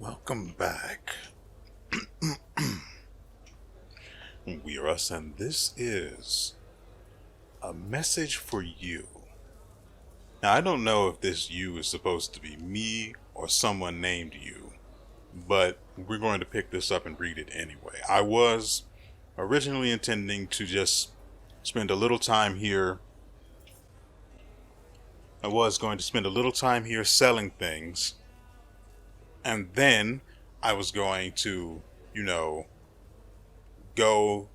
Welcome back. WeArEuS, and this is a message for you. Now, I don't know if this you is supposed to be me or someone named you, but we're going to pick this up and read it anyway. I was originally intending to just spend a little time here. I was going to spend a little time here selling things, and then I was going to, go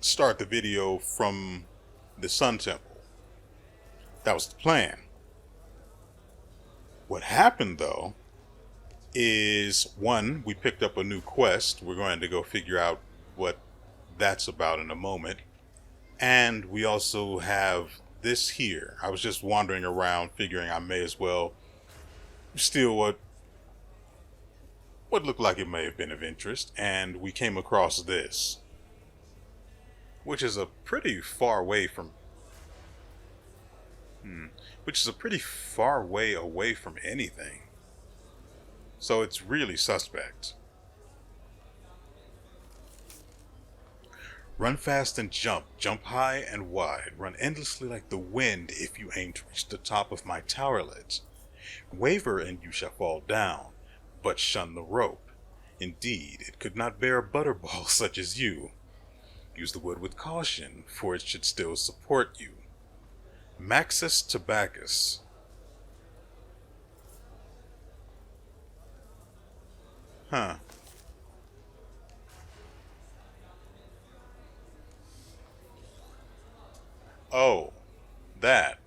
start the video from the Sun Temple. That was the plan. What happened though is, one, we picked up a new quest. We're going to go figure out what that's about in a moment. And we also have this here. I was just wandering around figuring I may as well steal what looked like it may have been of interest, and we came across this, which is a pretty far way from away from anything. So it's really suspect. Run fast and jump. Jump high and wide. Run endlessly like the wind if you aim to reach the top of my towerlet. Waver and you shall fall down, but shun the rope. Indeed, it could not bear a butterball such as you. Use the wood with caution, for it should still support you. Maxus Tabacus. Huh. Oh, that.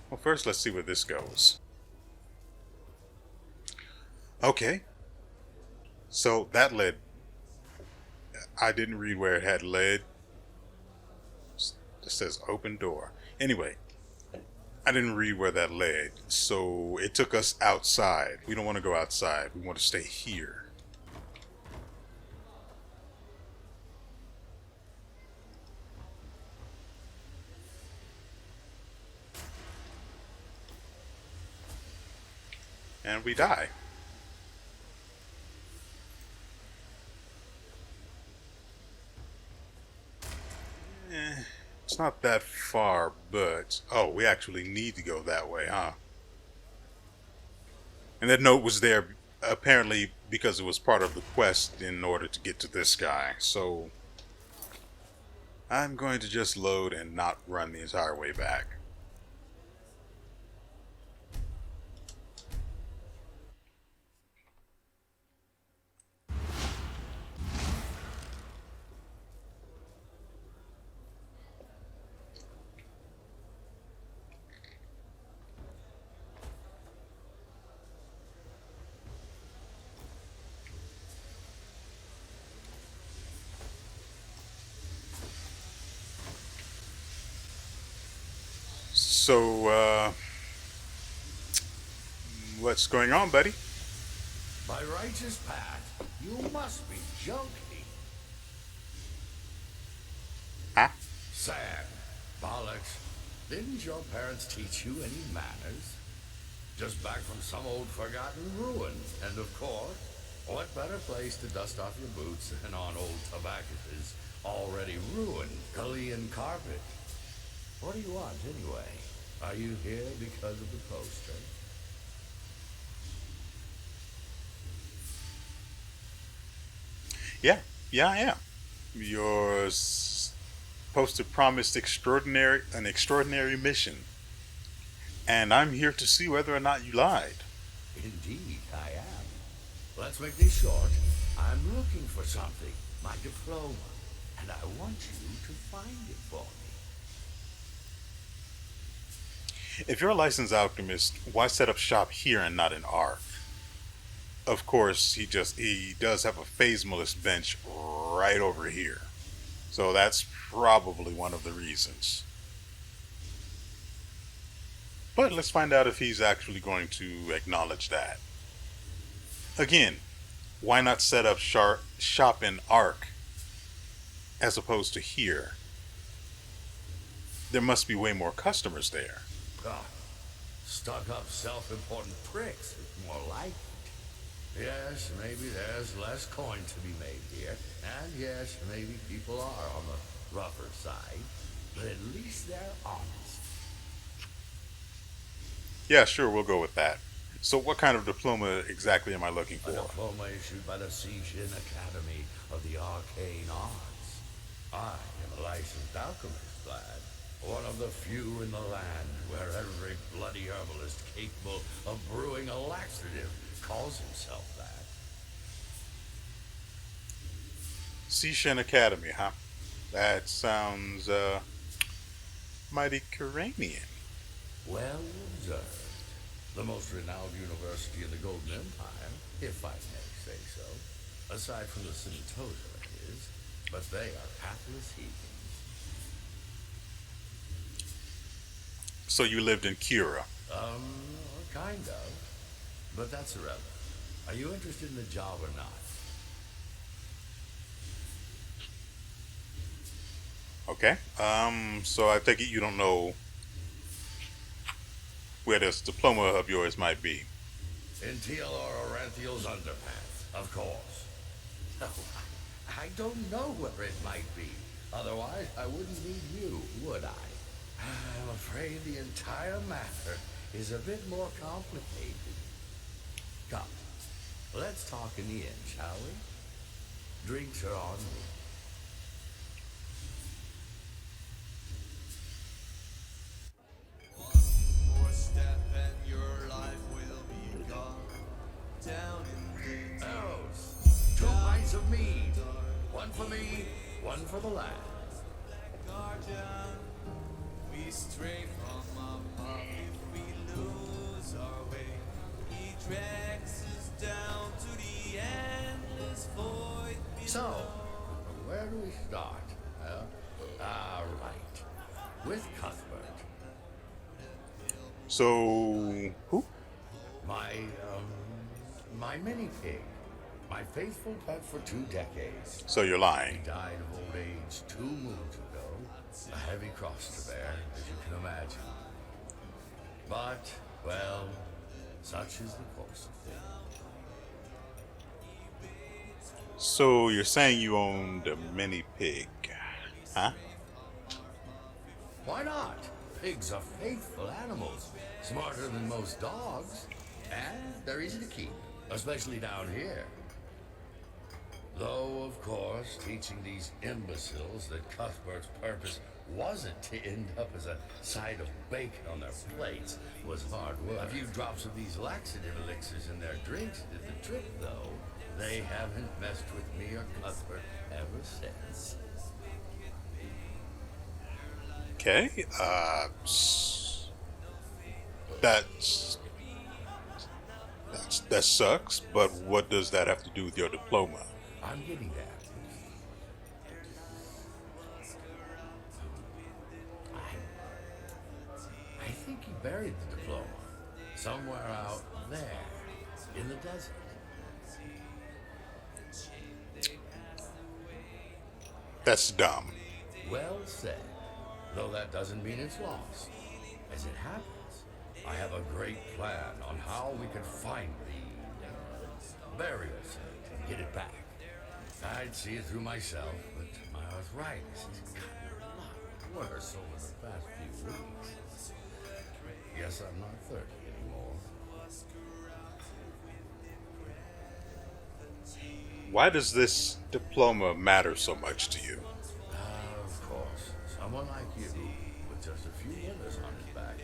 Well, first let's see where this goes. Okay. So that led. I didn't read where it had led. It says open door. Anyway, I didn't read where that led. So it took us outside. We don't want to go outside. We want to stay here. And we die. It's not that far, but... Oh, we actually need to go that way, huh? And that note was there, apparently, because it was part of the quest in order to get to this guy. So... I'm going to just load and not run the entire way back. So, what's going on, buddy? By righteous path, you must be junkie. Huh? Sad. Bollocks. Didn't your parents teach you any manners? Just back from some old forgotten ruin. And of course, what better place to dust off your boots than on old Tabacus' already ruined Galilean carpet? What do you want, anyway? Are you here because of the poster? Yeah, I am. Your poster promised an extraordinary mission. And I'm here to see whether or not you lied. Indeed, I am. Let's make this short. I'm looking for something, my diploma, and I want you to find it for me. If you're a licensed alchemist, why set up shop here and not in Ark? Of course, he does have a phasemalist bench right over here. So that's probably one of the reasons. But let's find out if he's actually going to acknowledge that. Again, why not set up shop in Ark as opposed to here? There must be way more customers there. Ah, Stuck-up, self-important pricks is more like it. Yes, maybe there's less coin to be made here. And yes, maybe people are on the rougher side. But at least they're honest. Yeah, sure, we'll go with that. So, what kind of diploma exactly am I looking A for? diploma issued by the Sishin Academy of the Arcane Arts. I am a licensed alchemist, lad. One of the few in the land where every bloody herbalist capable of brewing a laxative calls himself that. Sishin Academy, huh? That sounds, mighty Kiranian. Well observed. The most renowned university in the Golden Empire, if I may say so. Aside from the Sentosa, that is. But they are pathless heathens. So, you lived in Kira. Kind of. But that's irrelevant. Are you interested in the job or not? Okay. So I take it you don't know where this diploma of yours might be. In TLR Oranthiel's underpants, of course. No, I don't know where it might be. Otherwise, I wouldn't need you, would I? I'm afraid the entire matter is a bit more complicated. Come, let's talk in the inn, shall we? Drinks are on me. More step and your life will be gone down in the Those two pints of mead. One for me, one for the lad. guardian. We stray from our path if we lose our way. He drags us down to the endless void below. So, where do we start? Right. With Cuthbert. So, who? My mini pig. My faithful pet for 2 decades. So you're He lying. died of old age 2 moons ago. A heavy cross to bear, as you can imagine. But, well, such is the course of things. So you're saying you owned a mini pig, huh? Why not? Pigs are faithful animals, smarter than most dogs, and they're easy to keep, especially down here. Though, of course, teaching these imbeciles that Cuthbert's purpose wasn't to end up as a side of bacon on their plates was hard work. A few drops of these laxative elixirs in their drinks did the trick, though. They haven't messed with me or Cuthbert ever since. Okay. That's that sucks. But what does that have to do with your diploma? I'm getting there. I think he buried the diploma somewhere out there in the desert. That's dumb. Well said. Though that doesn't mean it's lost. As it happens, I have a great plan on how we can find the burial site and get it back. I'd see it through myself, but my arthritis has gotten a lot worse over the past few weeks. Guess I'm not 30 anymore. Why does this diploma matter so much to you? Of course, someone like you, with just a few withers on his back,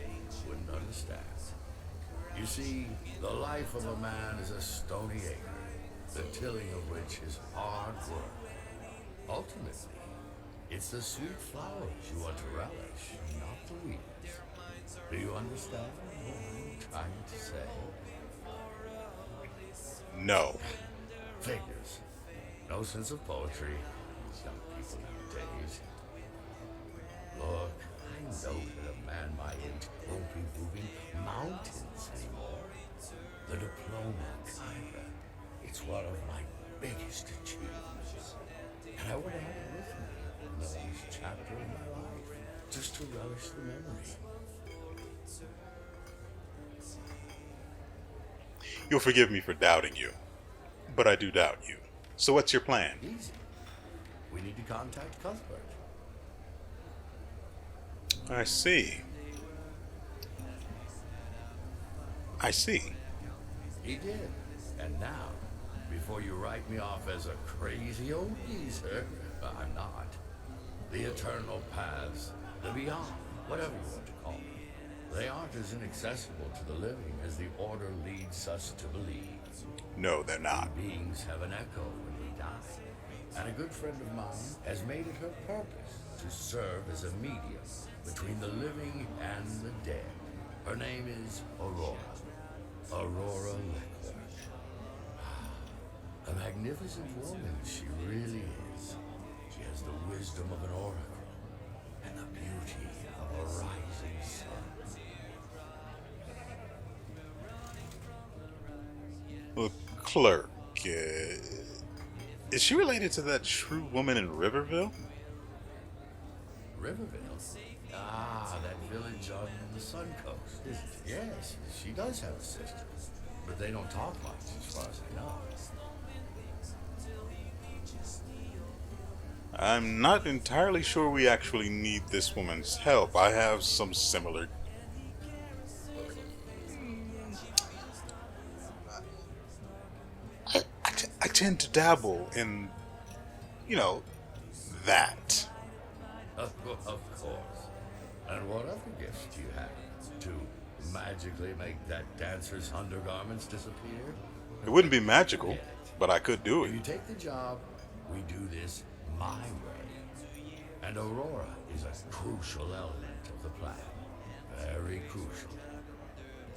wouldn't understand. You see, the life of a man is a stony acre, the tilling of which is hard work. Ultimately, it's the sweet flowers you want to relish, not the weeds. Do you understand what I'm trying to say? No. Figures. No sense of poetry. These young people nowadays. Look, I know that a man my age won't be moving mountains anymore. The diploma, Kyra, it's one of my biggest achievements. And I would have had it with me in the last chapter of my life, just to relish the memory. You'll forgive me for doubting you, but I do doubt you. So what's your plan? Easy. We need to contact Cuthbert. I see. I see. He did. And now, before you write me off as a crazy old geezer, I'm not. The eternal paths, the beyond, whatever you want to call them, they aren't as inaccessible to the living as the order leads us to believe. No, they're not. Beings have an echo when we die. And a good friend of mine has made it her purpose to serve as a medium between the living and the dead. Her name is Aurora. Aurora Leclerc. A magnificent woman she really is. She has the wisdom of an oracle and the beauty of a rising sun. Leclerc. Is she related to that true woman in Riverville? Riverville? Ah, that village on the Sun Coast, isn't it? Yes, she does have a sister. But they don't talk much, as far as I know. I'm not entirely sure we actually need this woman's help. I have some similar... I tend to dabble in, that. Of course. And what other gifts do you have? To magically make that dancer's undergarments disappear? It wouldn't be magical, but I could do If you it. take the job, we do this my way. And Aurora is a crucial element of the plan. Very crucial.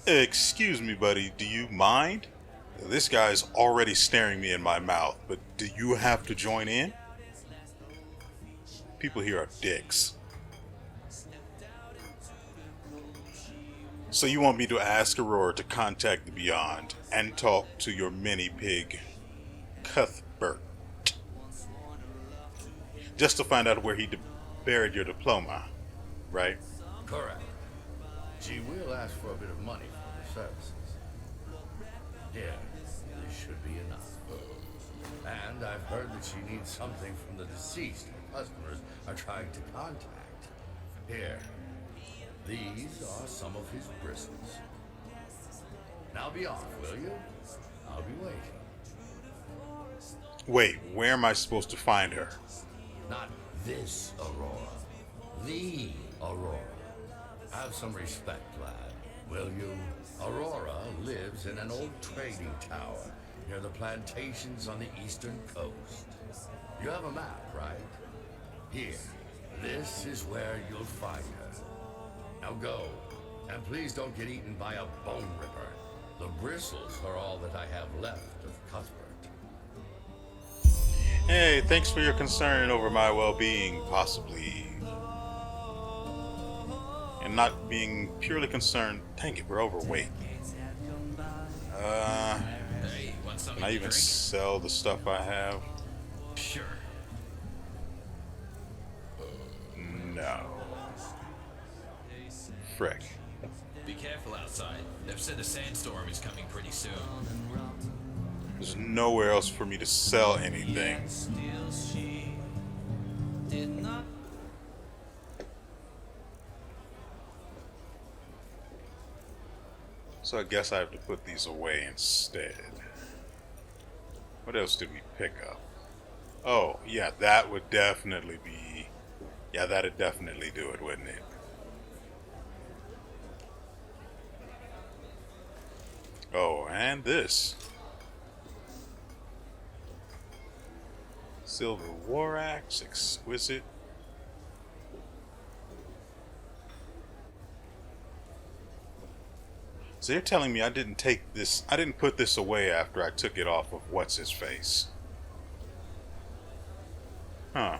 Excuse me, buddy, do you mind? This guy's already staring me in my mouth, but do you have to join in? People here are dicks. So you want me to ask Aurora to contact the Beyond and talk to your mini-pig, Cuthbert, just to find out where he buried your diploma, right? Correct. She will ask for a bit of money for her services. Here, this should be enough. And I've heard that she needs something from the deceased her customers are trying to contact. Here, these are some of his bristles. Now be off, will you? I'll be waiting. Wait, where am I supposed to find her? Not this Aurora. The Aurora. Have some respect, lad, will you? Aurora lives in an old trading tower near the plantations on the eastern coast. You have a map, right? Here. This is where you'll find her. Now go. And please don't get eaten by a bone ripper. The bristles are all that I have left of Cuthbert. Hey, thanks for your concern over my well-being, possibly. And not being purely concerned. Dang it, we're overweight. Hey, want something Can I to even drink? sell the stuff I have? Sure. No. Frick. Be careful outside. They've said a sandstorm is coming pretty soon. There's nowhere else for me to sell anything. Still she did not. So I guess I have to put these away instead. What else did we pick up? Oh, yeah, that would definitely be... Yeah, that'd definitely do it, wouldn't it? Oh, and this. Silver war axe, exquisite. So you're telling me I didn't put this away after I took it off of what's his face? Huh.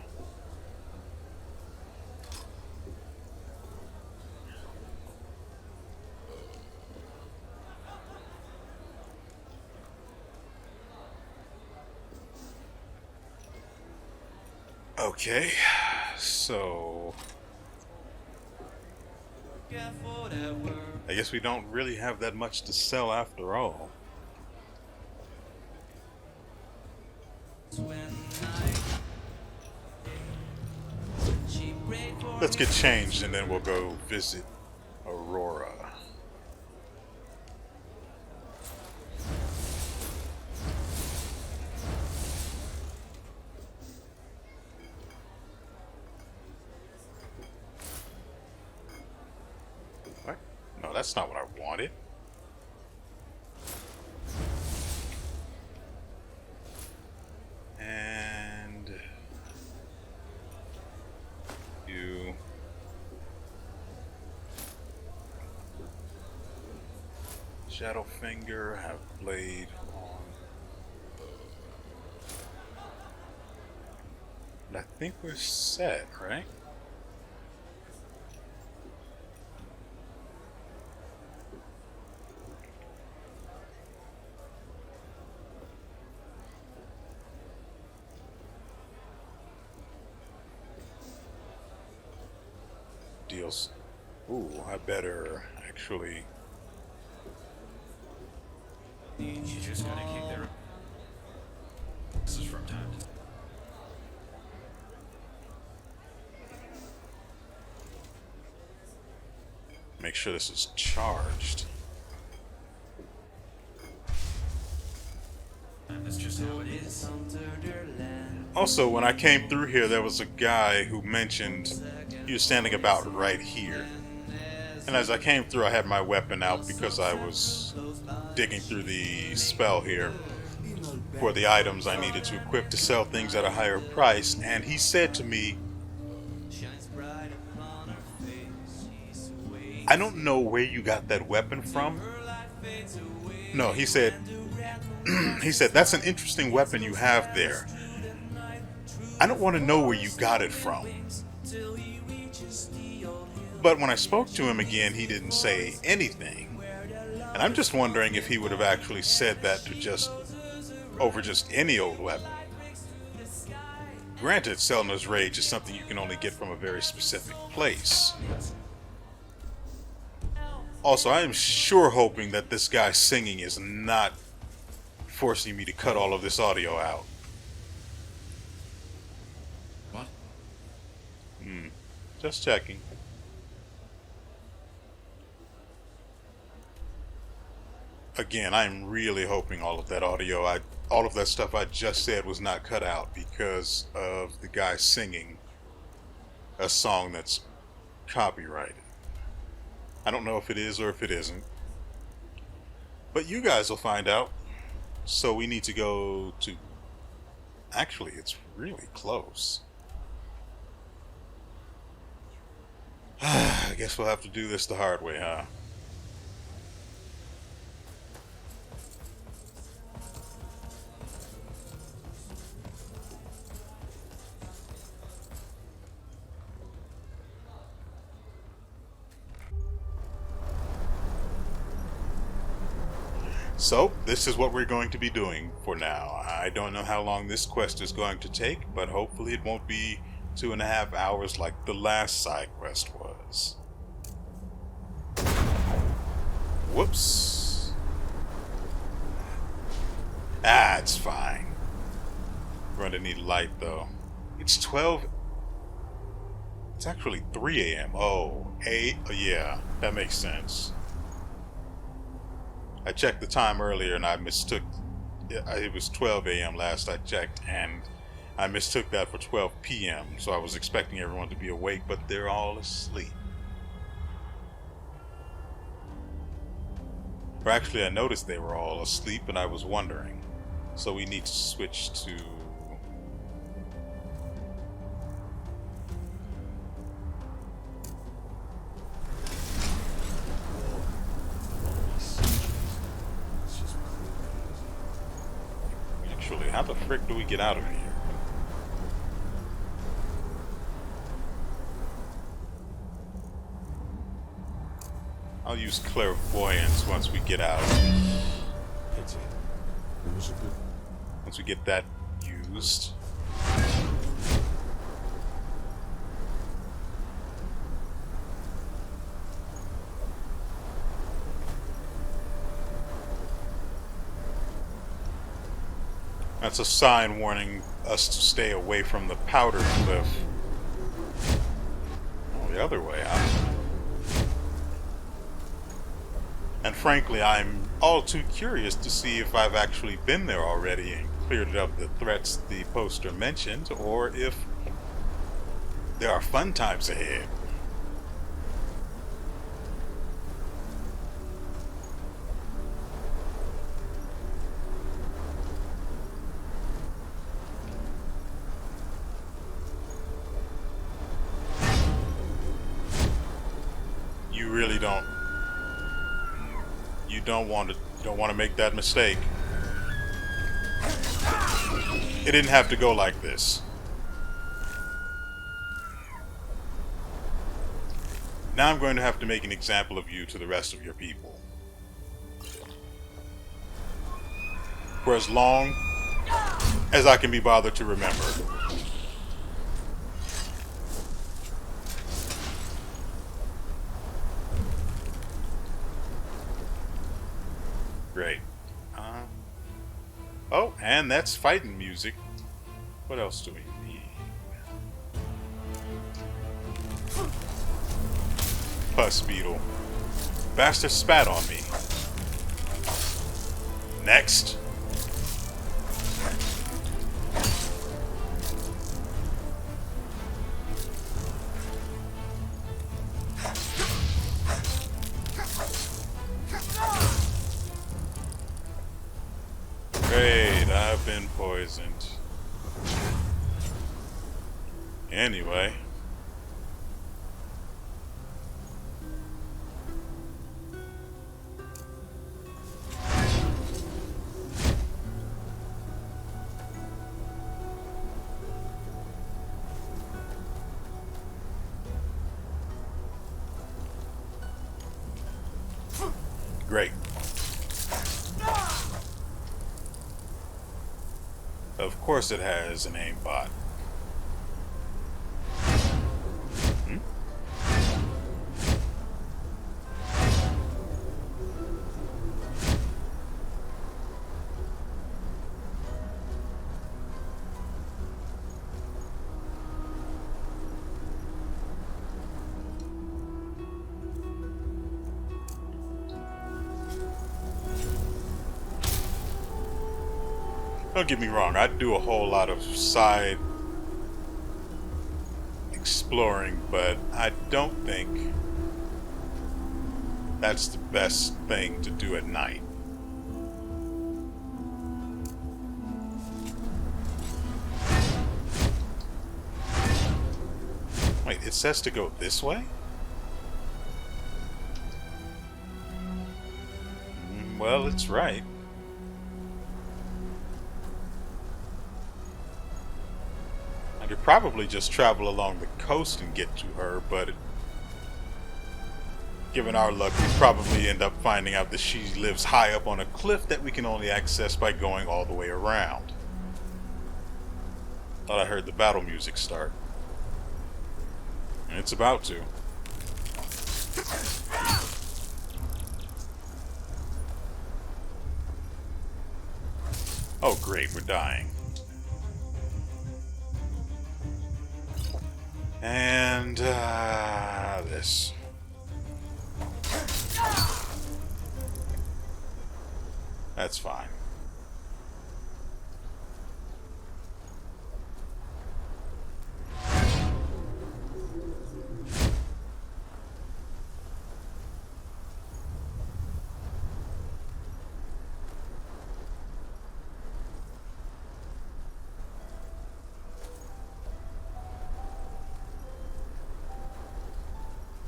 Okay, so I guess we don't really have that much to sell after all. Let's get changed and then we'll go visit Aurora. What? No, that's not what I wanted. And you Shadowfinger have blade on. And I think we're set, right? Deals. Ooh, I better actually. You just gotta kick their. This is from time to time. Make sure this is charged. That's just how it is. Also, when I came through here, there was a guy who mentioned he was standing about right here. And as I came through, I had my weapon out because I was digging through the spell here for the items I needed to equip to sell things at a higher price. And he said to me, I don't know where you got that weapon from. No, he said, he said, that's an interesting weapon you have there. I don't want to know where you got it from. But when I spoke to him again, he didn't say anything. And I'm just wondering if he would have actually said that to just over just any old weapon. Granted, Selna's Rage is something you can only get from a very specific place. Also, I am sure hoping that this guy singing is not forcing me to cut all of this audio out. What? Just checking. Again, I'm really hoping all of that audio, all of that stuff I just said was not cut out because of the guy singing a song that's copyrighted. I don't know if it is or if it isn't. But you guys will find out. So we need to go to... Actually, it's really close. I guess we'll have to do this the hard way, huh? So, this is what we're going to be doing for now. I don't know how long this quest is going to take, but hopefully it won't be 2.5 hours like the last side quest was. Whoops. Ah, it's fine. We're gonna need light though. It's 12. It's actually 3 a.m. Oh, 8. Yeah, that makes sense. I checked the time earlier and I mistook. It was 12 a.m. last I checked, and I mistook that for 12 p.m. So I was expecting everyone to be awake, but they're all asleep. Or actually, I noticed they were all asleep and I was wondering. So we need to switch to... Actually, how the frick do we get out of here? I'll use clairvoyance once we get out. Once we get that used. That's a sign warning us to stay away from the powder cliff. Oh, the other way, huh? And frankly, I'm all too curious to see if I've actually been there already and cleared up the threats the poster mentioned, or if there are fun times ahead. You really don't. You don't want to make that mistake. It didn't have to go like this. Now I'm going to have to make an example of you to the rest of your people. For as long as I can be bothered to remember. Great. Oh, and that's fighting music. What else do we need? Pus beetle. Bastard spat on me. Next. Great, I've been poisoned. Anyway. Great. Of course it has an aimbot. Hmm? Don't get me wrong, I do a whole lot of side exploring, but I don't think that's the best thing to do at night. Wait, it says to go this way? Well, it's right. I could probably just travel along the coast and get to her, but given our luck, we'd probably end up finding out that she lives high up on a cliff that we can only access by going all the way around. Thought I heard the battle music start. And it's about to. Oh great, we're dying. And this. That's fine.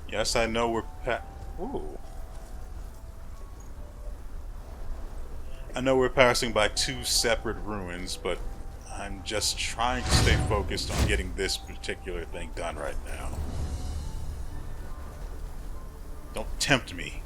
Yes, I know we're Ooh. I know we're passing by two separate ruins, but I'm just trying to stay focused on getting this particular thing done right now. Don't tempt me.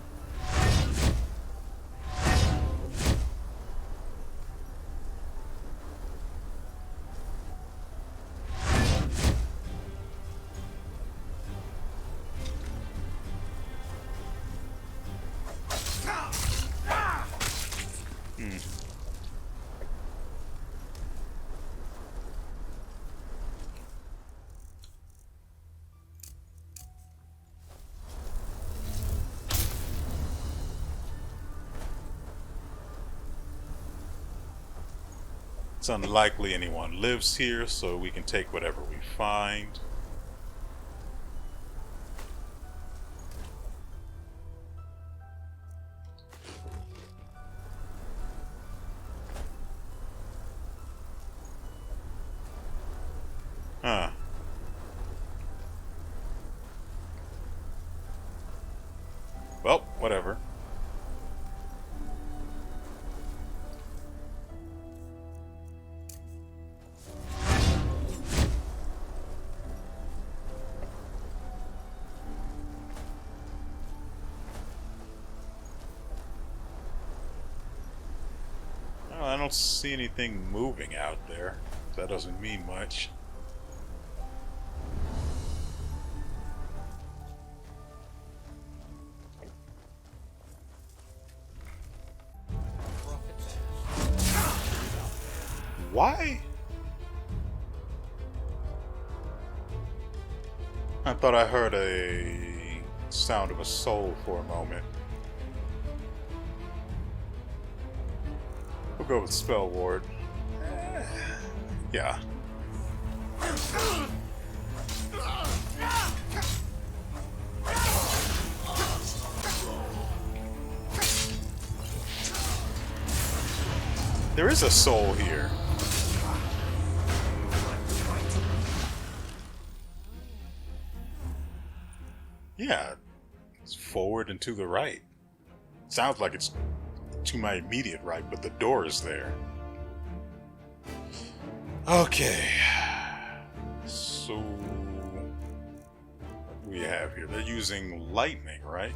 It's unlikely anyone lives here, so we can take whatever we find. Huh. Well, whatever. Well, I don't see anything moving out there. That doesn't mean much. Why? I thought I heard a sound of a soul for a moment. We'll go with Spell Ward. Yeah. There is a soul here. Yeah, it's forward and to the right. Sounds like it's to my immediate right, but the door is there. Okay. So, what do we have here? They're using lightning, right?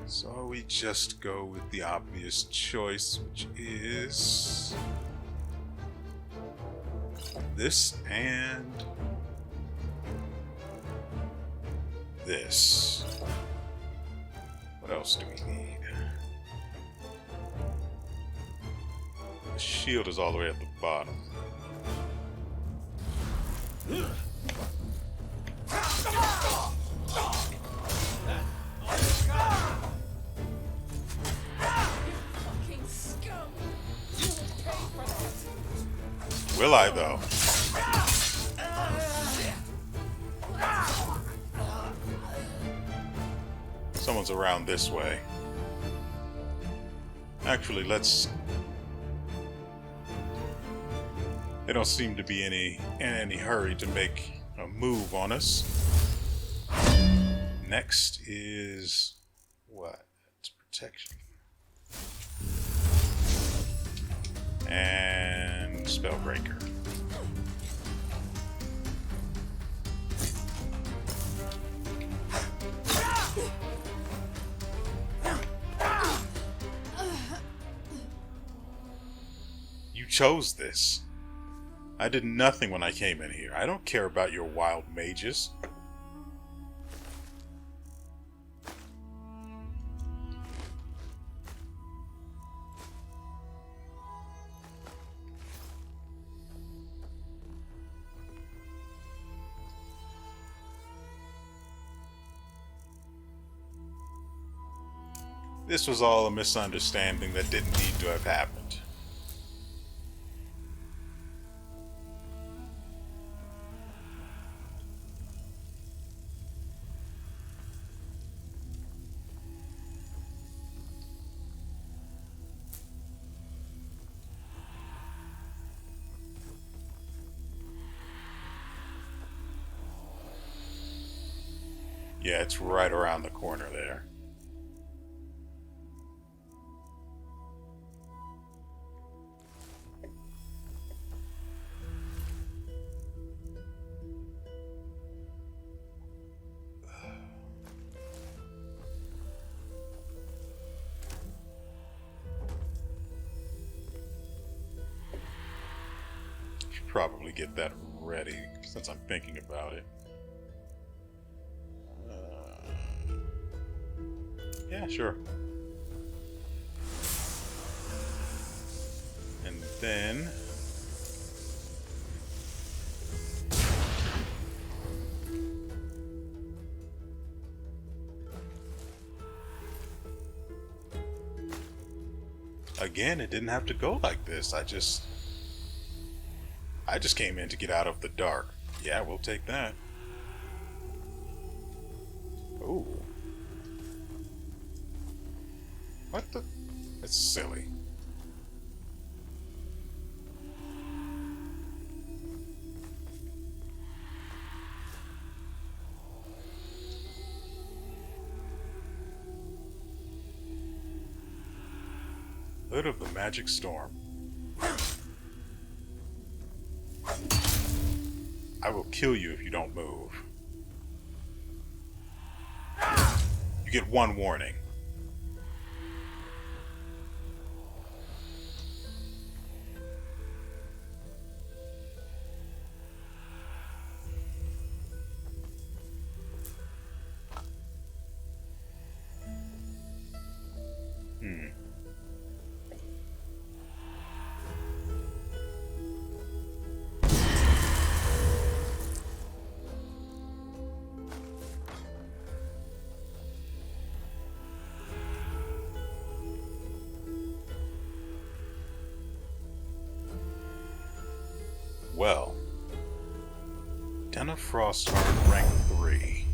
So we just go with the obvious choice, which is this and this. What else do we need? The shield is all the way at the bottom. Will I, though? Someone's around this way. Actually, let's... They don't seem to be in any hurry to make a move on us. Next is... what? It's protection. And Spellbreaker. You chose this. I did nothing when I came in here. I don't care about your wild mages. This was all a misunderstanding that didn't need to have happened. Yeah, it's right around the corner there. Should probably get that ready since I'm thinking about it. Yeah, sure. And then... Again, it didn't have to go like this. I just came in to get out of the dark. Yeah, we'll take that. Ooh. What the? That's silly. Hood of the Magic Storm. I will kill you if you don't move. You get one warning. Well, Den of Frost Heart rank 3.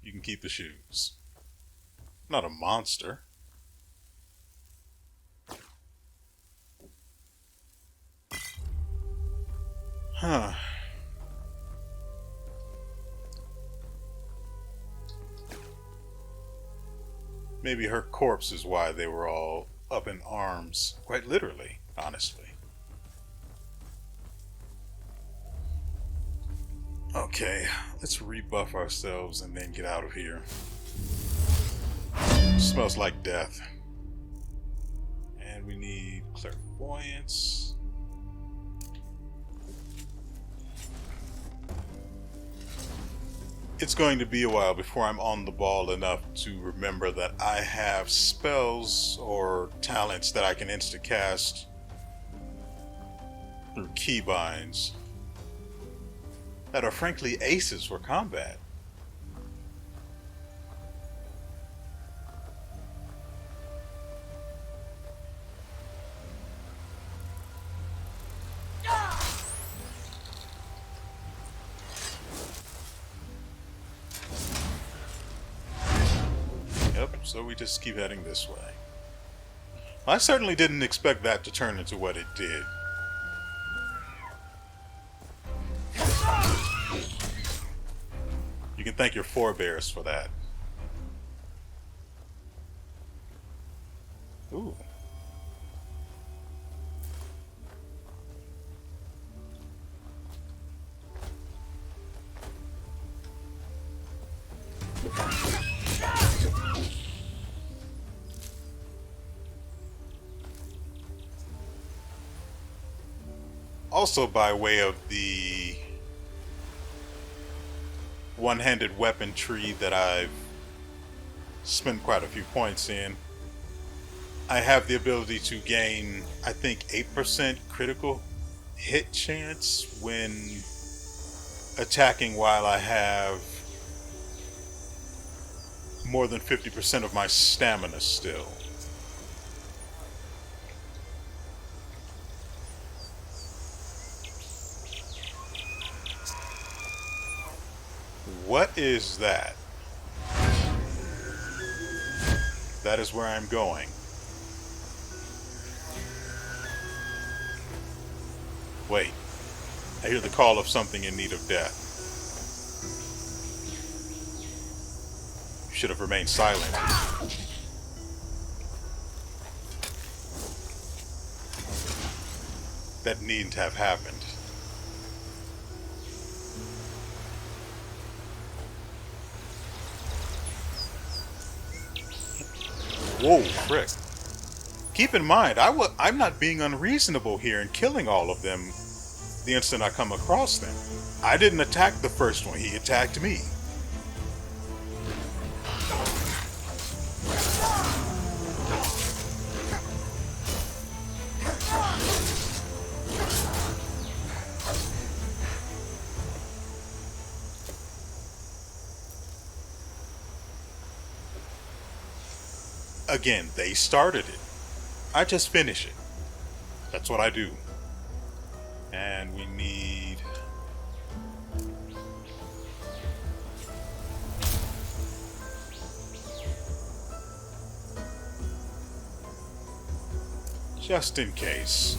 You can keep the shoes. Not a monster. Huh. Maybe her corpse is why they were all up in arms. Quite literally, honestly. Okay, let's rebuff ourselves and then get out of here. Smells like death. And we need clairvoyance. It's going to be a while before I'm on the ball enough to remember that I have spells or talents that I can insta-cast through keybinds that are frankly aces for combat. So we just keep heading this way. I certainly didn't expect that to turn into what it did. You can thank your forebears for that. Ooh. Also, by way of the one-handed weapon tree that I've spent quite a few points in, I have the ability to gain, I think, 8% critical hit chance when attacking while I have more than 50% of my stamina still. What is that? That is where I'm going. Wait. I hear the call of something in need of death. You should have remained silent. That needn't have happened. Whoa, frick. Keep in mind, I'm not being unreasonable here in killing all of them the instant I come across them. I didn't attack the first one, he attacked me. Again, they started it. I just finish it. That's what I do. And we need... just in case.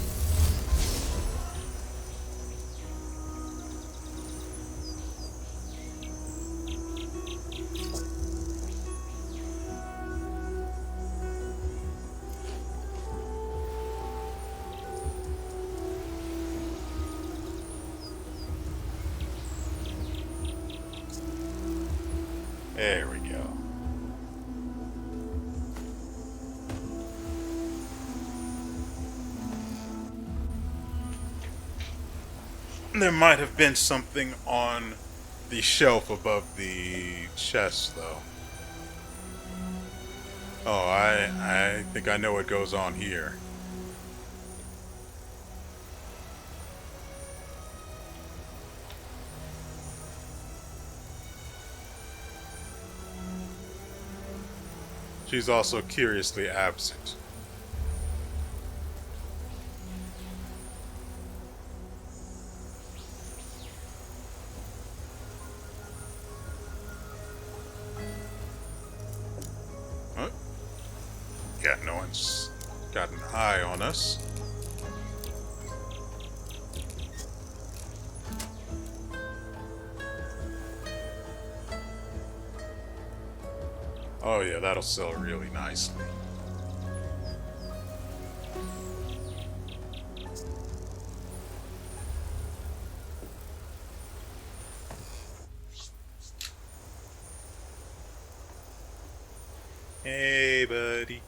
There we go. There might have been something on the shelf above the chest, though. Oh, I think I know what goes on here. She's also curiously absent. Huh? Yeah, no one's got an eye on us. Oh yeah, that'll sell really nicely. Hey, buddy.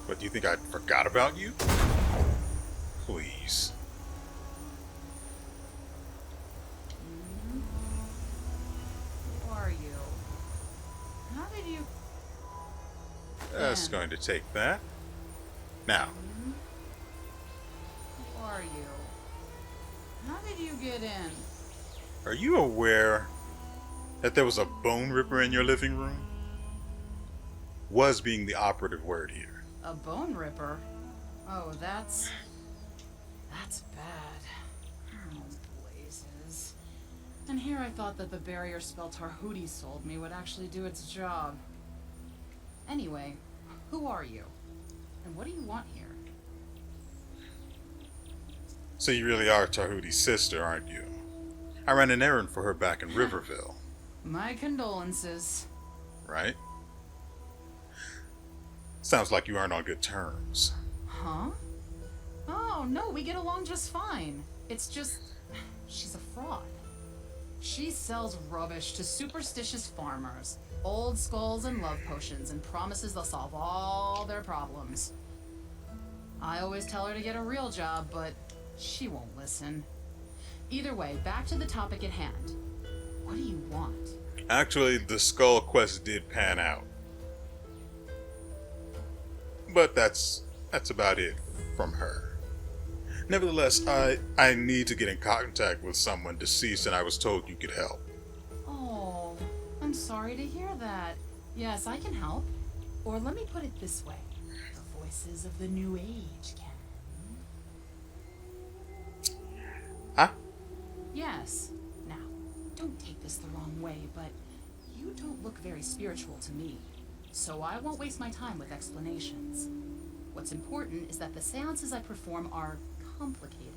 What, do you think I forgot about you? Please. Who are you? How did you... That's Ben. going to take that. Now, Who are you? How did you get in? are you aware that there was a bone ripper in your living room? Was being the operative word here. A bone ripper? Oh, that's bad. Oh, blazes. And here I thought that the barrier spell Tarhudi sold me would actually do its job. Anyway, who are you? And what do you want here? So you really are Tahudi's sister, aren't you? I ran an errand for her back in Riverville, My condolences. right? Sounds like you aren't on good terms. Huh? Oh, no, we get along just fine. It's just... she's a fraud. She sells rubbish to superstitious farmers, old skulls and love potions, and promises they'll solve all their problems. I always tell her to get a real job, but she won't listen. Either way, back to the topic at hand. What do you want? Actually, the skull quest did pan out. But that's about it from her. Nevertheless, I need to get in contact with someone deceased, and I was told you could help. Oh, I'm sorry to hear that. Yes, I can help. Or let me put it this way. The voices of the new age can. Huh? Yes. Now, don't take this the wrong way, but you don't look very spiritual to me. So I won't waste my time with explanations. What's important is that the seances I perform are complicated,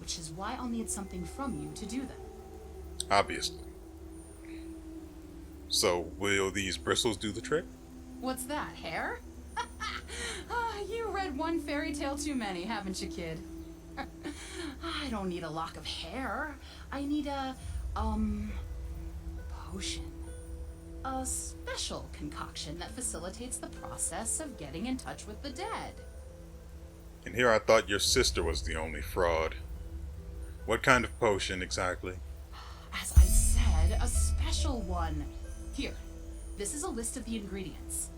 which is why I'll need something from you to do them. Obviously. So, will these bristles do the trick? What's that, hair? You read one fairy tale too many, haven't you, kid? I don't need a lock of hair. I need a, potion. A special concoction that facilitates the process of getting in touch with the dead. And here I thought your sister was the only fraud. What kind of potion exactly? As I said, a special one. Here, this is a list of the ingredients.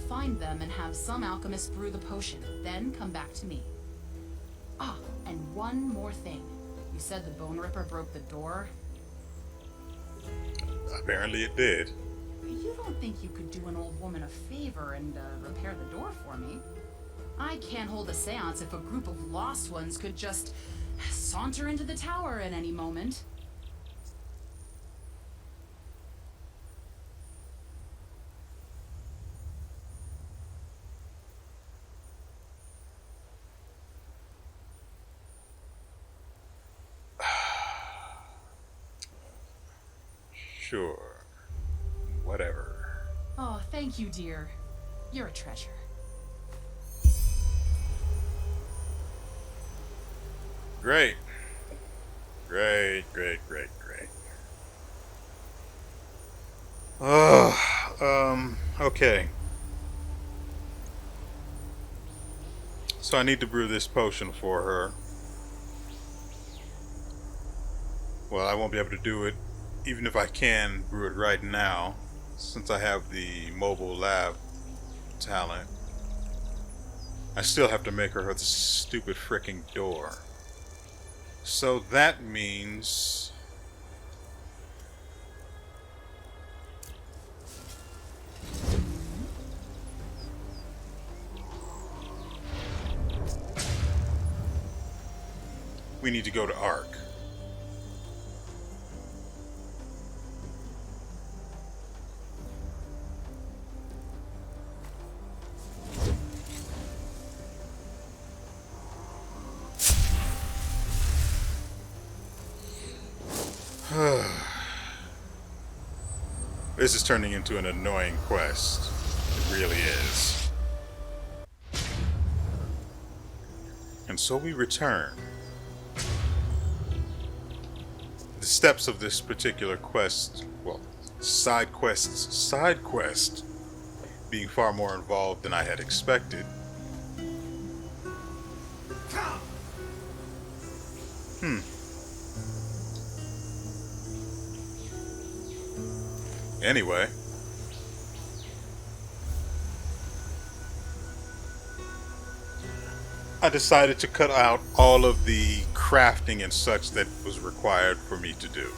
Find them and have some alchemist brew the potion, then come back to me. Ah, and one more thing. You said the Bone Ripper broke the door? Apparently it did. You don't think you could do an old woman a favor and repair the door for me? I can't hold a seance if a group of lost ones could just saunter into the tower at any moment. Sure. Whatever. Oh, thank you, dear. You're a treasure. Great. Great. Okay. So I need to brew this potion for her. Well, I won't be able to do it, even if I can brew it right now, since I have the mobile lab talent. I still have to make her the stupid fricking door. So that means... we need to go to Ark. This is turning into an annoying quest. It really is. And so we return. The steps of this particular quest, well, side quest, being far more involved than I had expected. Anyway. I decided to cut out all of the crafting and such that was required for me to do.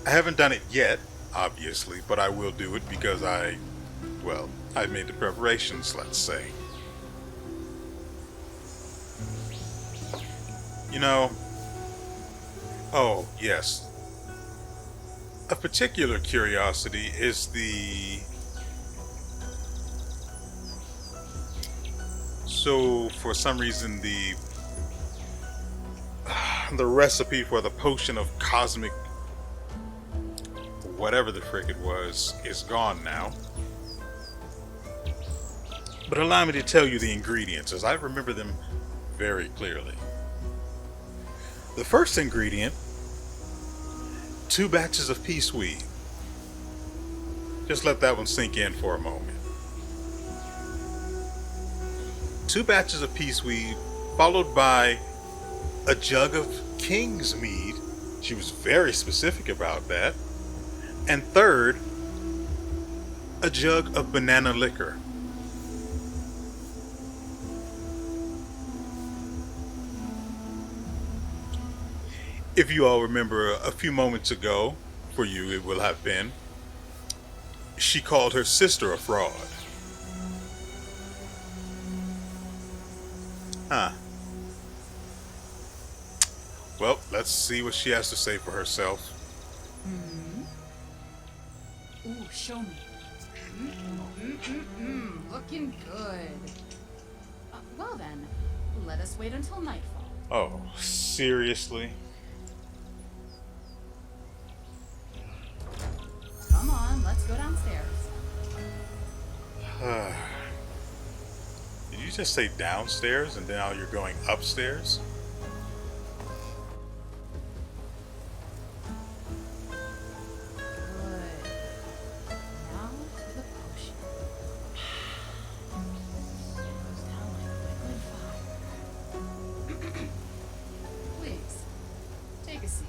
I haven't done it yet, obviously, but I will do it because I've made the preparations, let's say. You know, oh, yes. A particular curiosity is so for some reason the recipe for the potion of cosmic whatever the frick it was is gone now. But allow me to tell you the ingredients, as I remember them very clearly. The first ingredient: 2 batches of peaceweed. Just let that one sink in for a moment. 2 batches of peaceweed, followed by a jug of king's mead. She was very specific about that. And third, a jug of banana liquor. If you all remember a few moments ago, for you it will have been, she called her sister a fraud. Huh. Well, let's see what she has to say for herself. Ooh, show me. Looking good. Well then, let us wait until nightfall. Oh, seriously? Come on, let's go downstairs. Did you just say downstairs and now you're going upstairs? Good. Now for the potion. Goes down like liquid fire. Please, take a seat.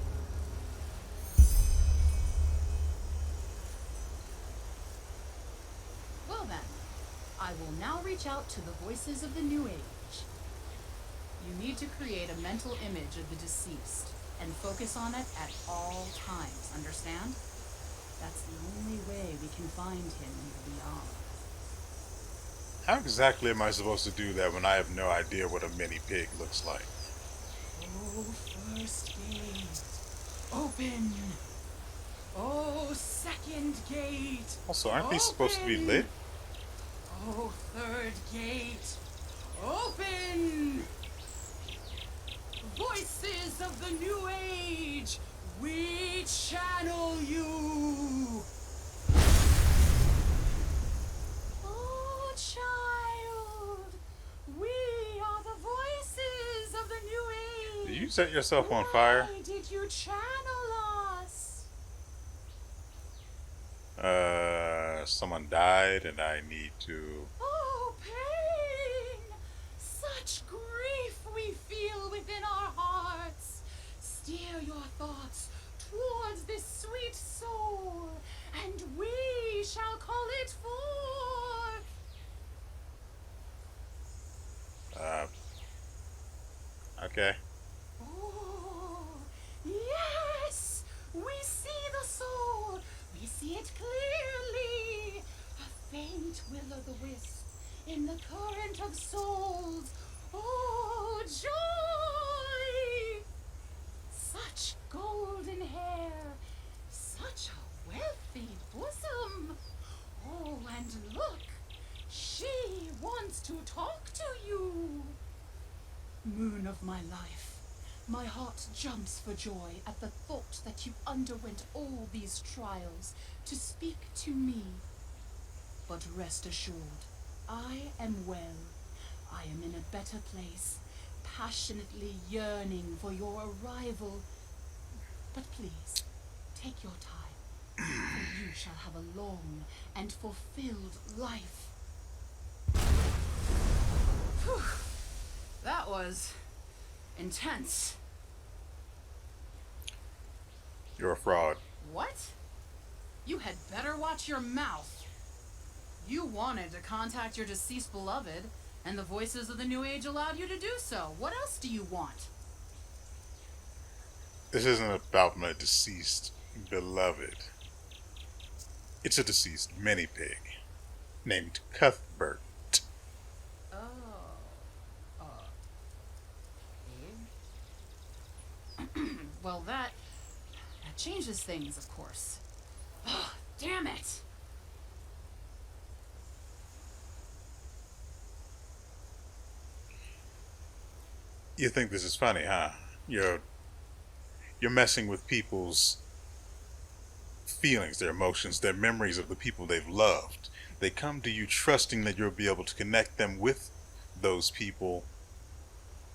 Well then, I will now reach out to the voices of the New Age. You need to create a mental image of the deceased and focus on it at all times, understand? That's the only way we can find him in the beyond. How exactly am I supposed to do that when I have no idea what a mini pig looks like? Oh, first gate, open! Oh, second gate, Also, aren't these supposed to be lit? oh, third gate, open! Voices of the New Age, we channel you! Oh, child, we are the voices of the New Age. Did you set yourself on fire? Why did you channel us? Someone died and I need to... Oh, pain! Such grief we feel within our hearts. Steer your thoughts towards this sweet soul, and we shall call it forth. Okay. Oh, yes! We see the soul. We see it clearly. A faint will-o'-the-wisp in the current of souls. Oh, joy! Such golden hair. Such a wealthy bosom. Oh, and look. She wants to talk to you. Moon of my life, my heart jumps for joy at the thought that you underwent all these trials to speak to me. But rest assured, I am well. I am in a better place, passionately yearning for your arrival. But please, take your time, for you shall have a long and fulfilled life. Whew. That was intense. You're a fraud. What? You had better watch your mouth. You wanted to contact your deceased beloved, and the voices of the New Age allowed you to do so. What else do you want? This isn't about my deceased beloved. It's a deceased mini pig named Cuthbert. Well, that changes things, of course. Oh, damn it! You think this is funny, huh? You're messing with people's feelings, their emotions, their memories of the people they've loved. They come to you trusting that you'll be able to connect them with those people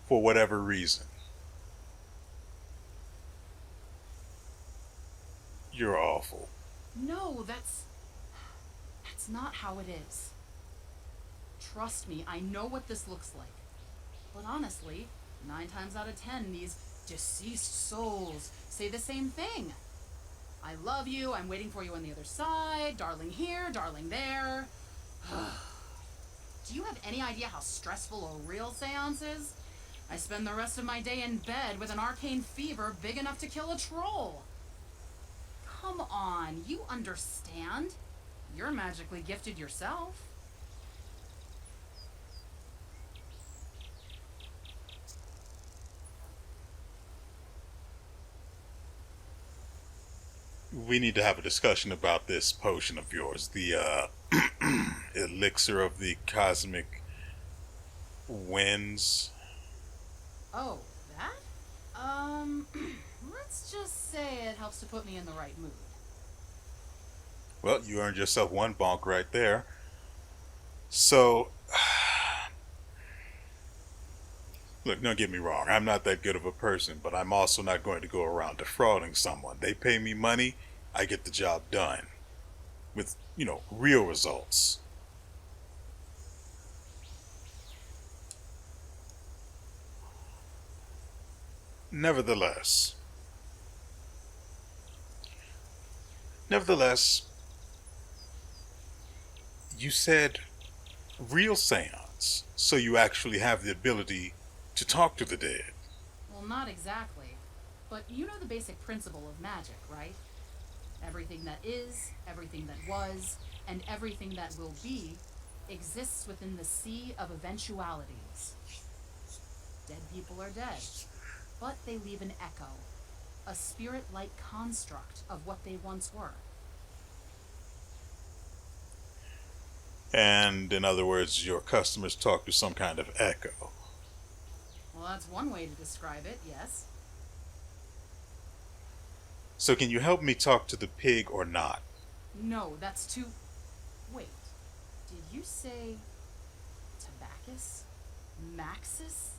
for whatever reason. You're awful. No, that's not how it is. Trust me, I know what this looks like. But honestly, 9 times out of 10, these deceased souls say the same thing. I love you, I'm waiting for you on the other side, darling here, darling there. Do you have any idea how stressful a real seance is? I spend the rest of my day in bed with an arcane fever big enough to kill a troll. Come on, you understand. You're magically gifted yourself. We need to have a discussion about this potion of yours, the elixir of the cosmic winds. Oh, that? Let's just say it helps to put me in the right mood. Well, you earned yourself one bonk right there. So, look, don't get me wrong, I'm not that good of a person, but I'm also not going to go around defrauding someone. They pay me money, I get the job done. With, real results. Nevertheless, you said real seance, so you actually have the ability to talk to the dead. Well, not exactly. But you know the basic principle of magic, right? Everything that is, everything that was, and everything that will be exists within the sea of eventualities. Dead people are dead, but they leave an echo, a spirit-like construct of what they once were. And in other words, your customers talk to some kind of echo. Well, that's one way to describe it, yes. So can you help me talk to the pig or not? No, that's too... Wait, did you say... Tobacus? Maxis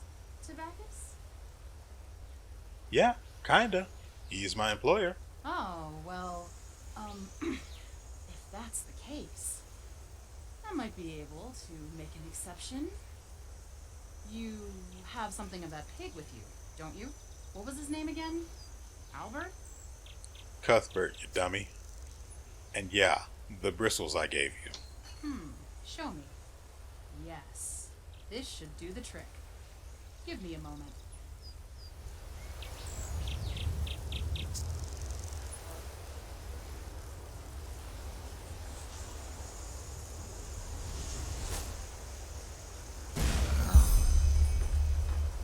Tobacus? Yeah, kinda. He's my employer. Oh, well, if that's the case, I might be able to make an exception. You have something of that pig with you, don't you? What was his name again? Albert? Cuthbert, you dummy. And yeah, the bristles I gave you. Show me. Yes, this should do the trick. Give me a moment.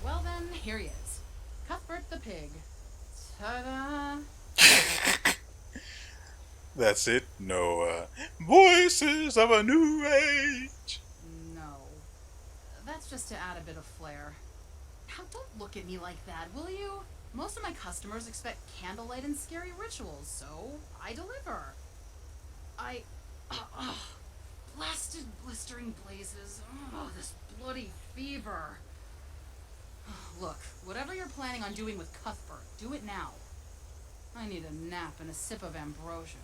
Well then, here he is. Cuthbert the pig. Ta-da! That's it? No, voices of a new age. No. That's just to add a bit of flair. Now, don't look at me like that, will you? Most of my customers expect candlelight and scary rituals, so I deliver. Blasted blistering blazes. Oh, this bloody fever. Look, whatever you're planning on doing with Cuthbert, do it now. I need a nap and a sip of ambrosia.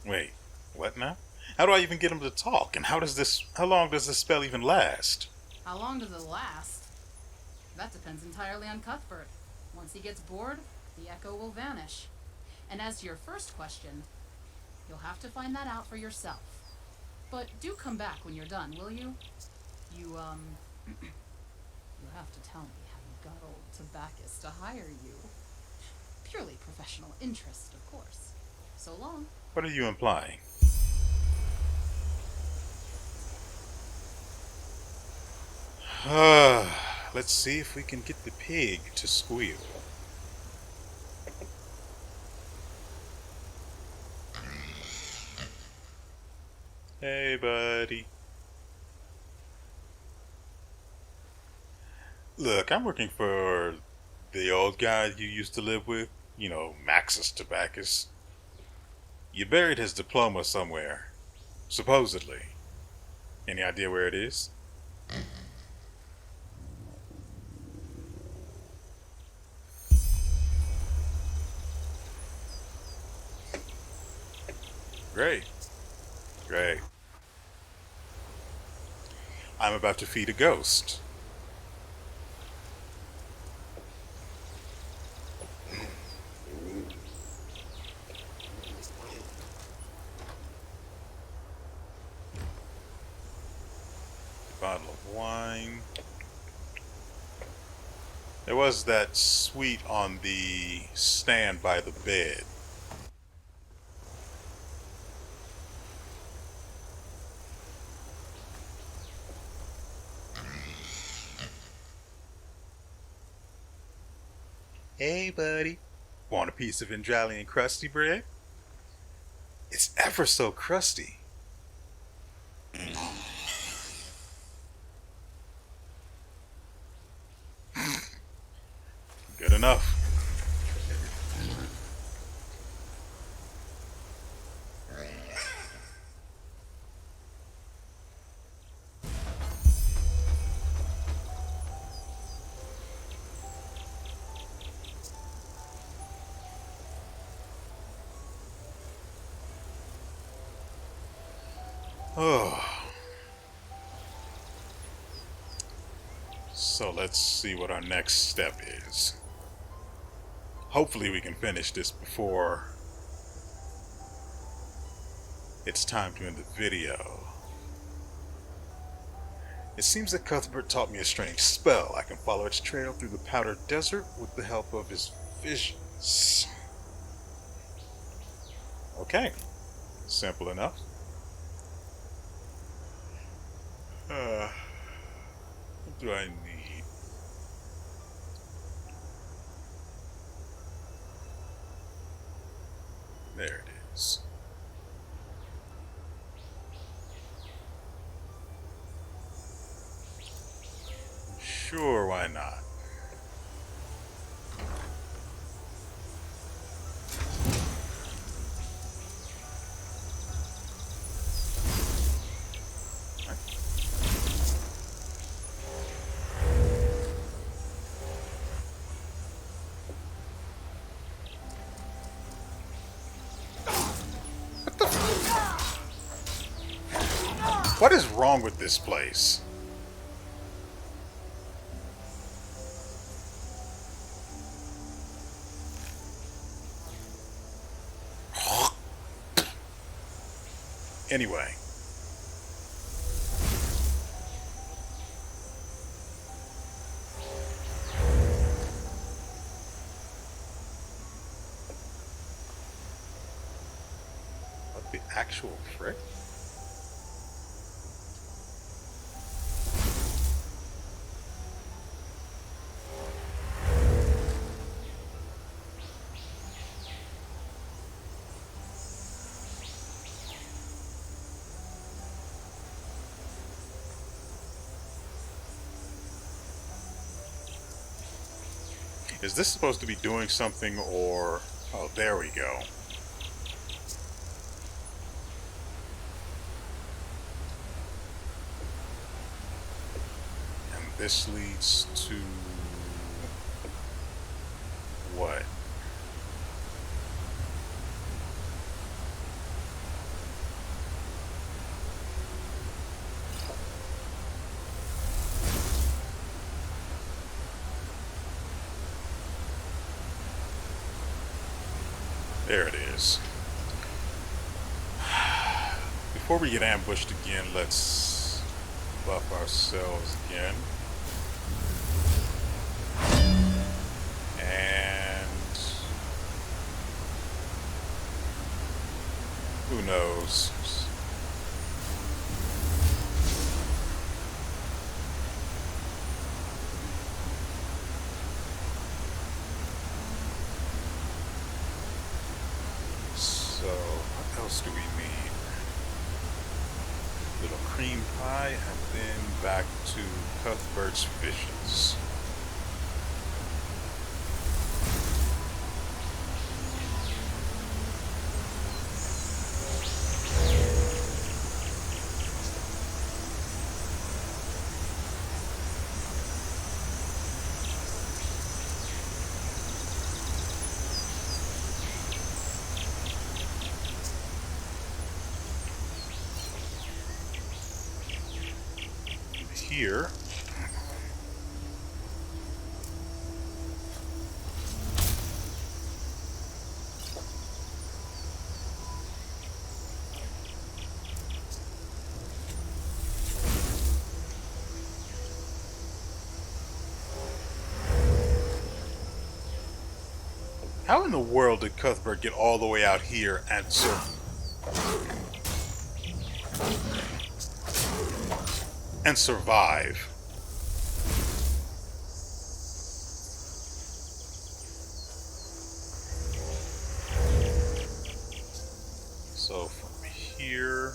Wait, what now? How do I even get him to talk? And how long does this spell even last? How long does it last? That depends entirely on Cuthbert. Once he gets bored, the echo will vanish. And as to your first question, you'll have to find that out for yourself. But do come back when you're done, will you? You'll have to tell me how you got old Tobacus to hire you. Purely professional interest, of course. So long. What are you implying? Let's see if we can get the pig to squeal. Hey, buddy. Look, I'm working for the old guy you used to live with. You know, Maxis Tobacus. You buried his diploma somewhere. Supposedly. Any idea where it is? Great. Great. I'm about to feed a ghost. Bottle of wine. There was that sweet on the stand by the bed. Hey, buddy. Want a piece of Enderalian crusty bread? It's ever so crusty. Good enough. Oh. So let's see what our next step is. Hopefully we can finish this before it's time to end the video. It seems that Cuthbert taught me a strange spell. I can follow its trail through the powdered desert with the help of his visions. Okay, simple enough. What do I need? There it is. Sure, why not? What is wrong with this place? Anyway. What the actual frick? Is this supposed to be doing something or... Oh, there we go. And this leads to... what? There it is. Before we get ambushed again, let's buff ourselves again. And who knows? So, what else do we need? Little cream pie, and then back to Cuthbert's visions. Here. How in the world did Cuthbert get all the way out here and survive? So from here,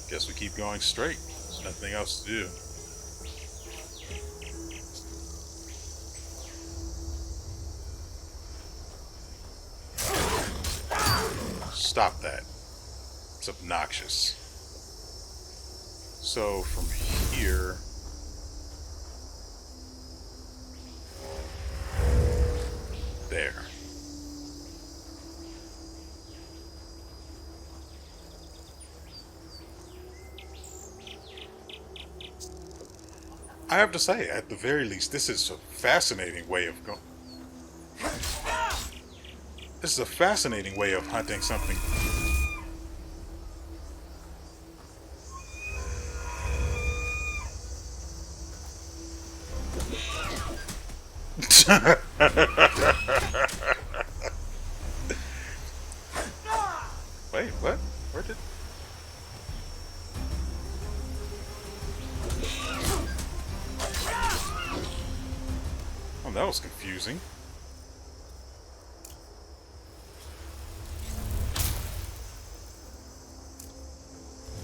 guess we keep going straight. There's nothing else to do. Stop that. It's obnoxious. So from here, there. I have to say, at the very least, this is a fascinating way of going. This is a fascinating way of hunting something Wait, what? Where did... Oh, that was confusing.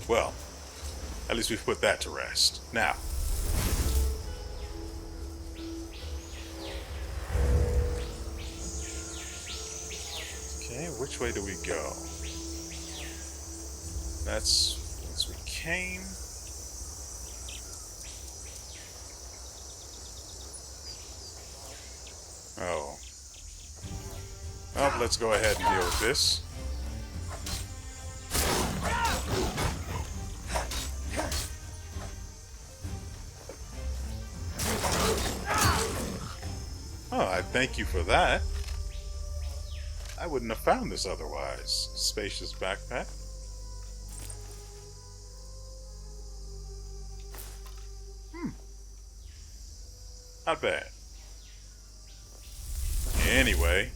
Well, at least we've put that to rest. Now. Okay, which way do we go? That's as we came. Oh. Well, let's go ahead and deal with this. Oh, I thank you for that. I wouldn't have found this otherwise. Spacious backpack. Not bad. Anyway.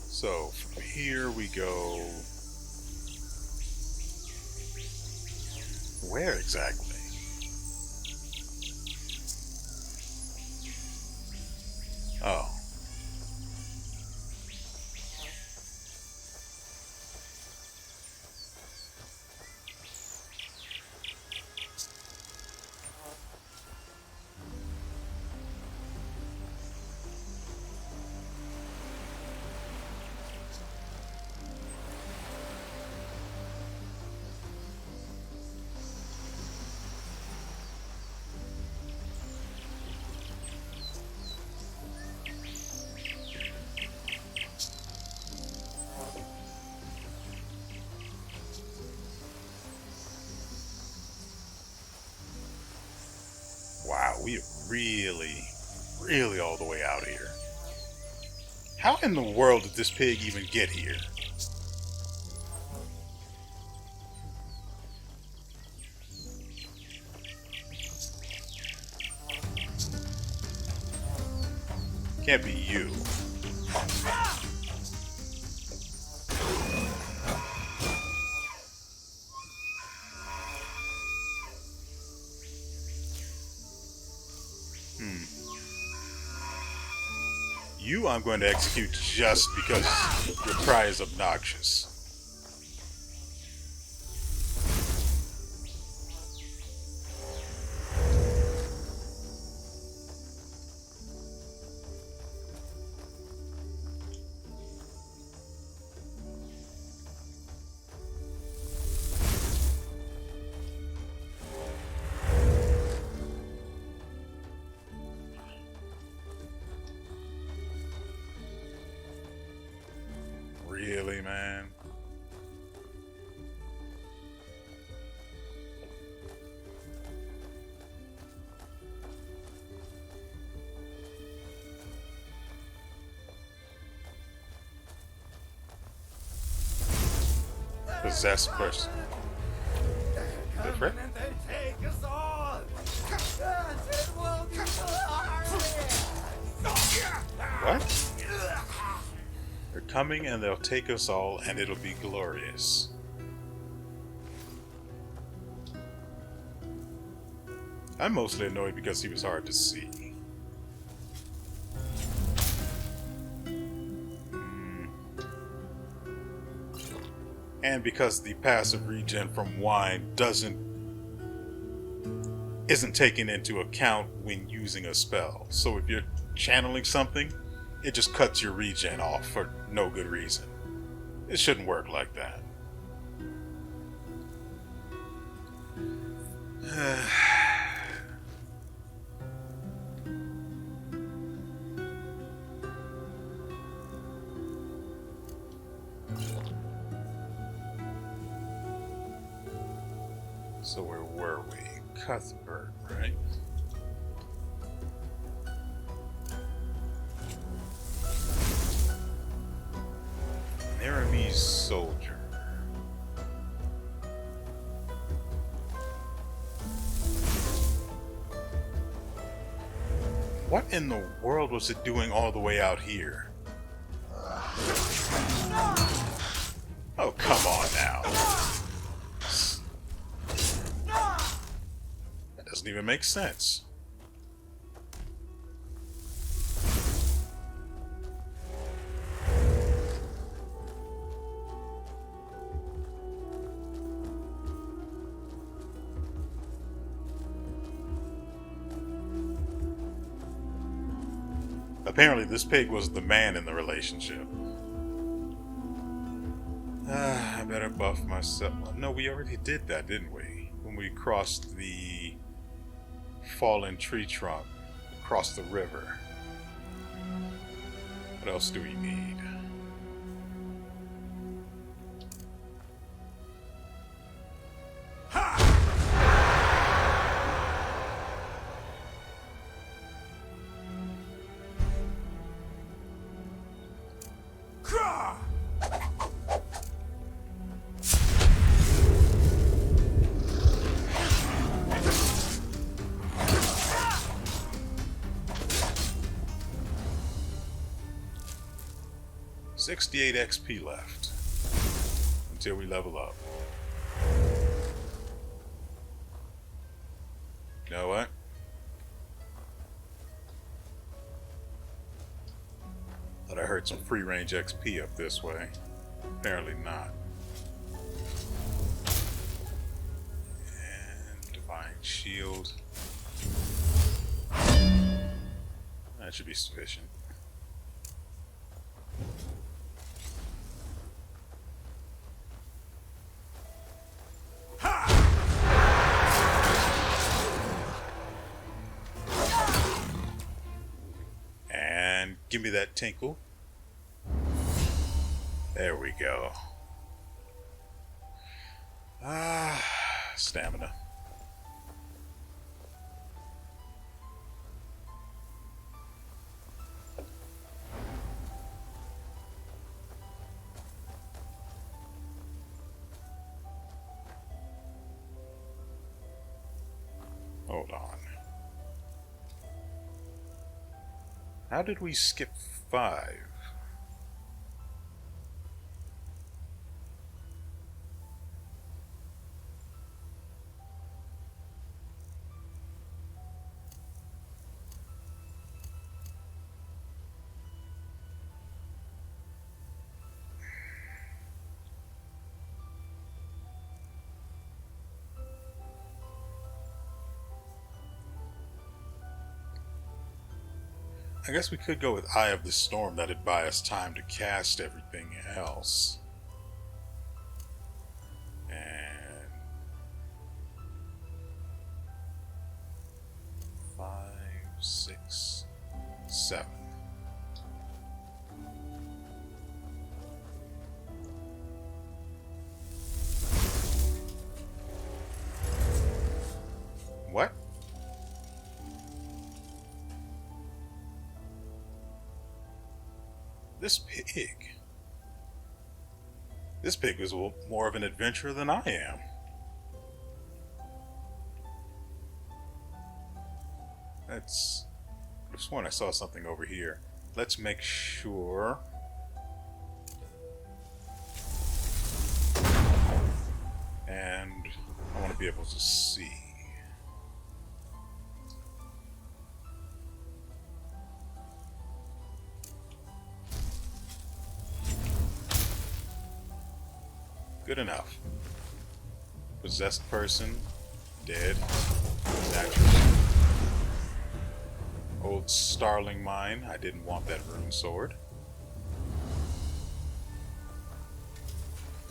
So, from here we go... Where exactly? Oh. Wow, we are really all the way out here. How in the world did this pig even get here? Can't be you. You I'm going to execute just because your cry is obnoxious. Really, man? Possessed person. Different? What? They're coming and they'll take us all and it'll be glorious. I'm mostly annoyed because he was hard to see. And because the passive regen from wine isn't taken into account when using a spell. So if you're channeling something, it just cuts your regen off for no good reason. It shouldn't work like that. So where were we? Cuthbert, right? Aramis soldier. What in the world was it doing all the way out here? Oh, come on now. That doesn't even make sense. Apparently, this pig was the man in the relationship. I better buff myself. No, we already did that, didn't we? When we crossed the fallen tree trunk across the river. What else do we need? $68 XP left until we level up. You know what? Thought I heard some free range XP up this way. Apparently not. And Divine Shield. That should be sufficient. Give me that tinkle. There we go. Stamina. Hold on. How did we skip 5? I guess we could go with Eye of the Storm. That'd buy us time to cast everything else. And 5, 6, 7. What? This pig. This pig is more of an adventurer than I am. That's... I just sworn I saw something over here. Let's make sure. And I want to be able to see. Good enough. Possessed person, dead, naturally. Old starling mine, I didn't want that rune sword.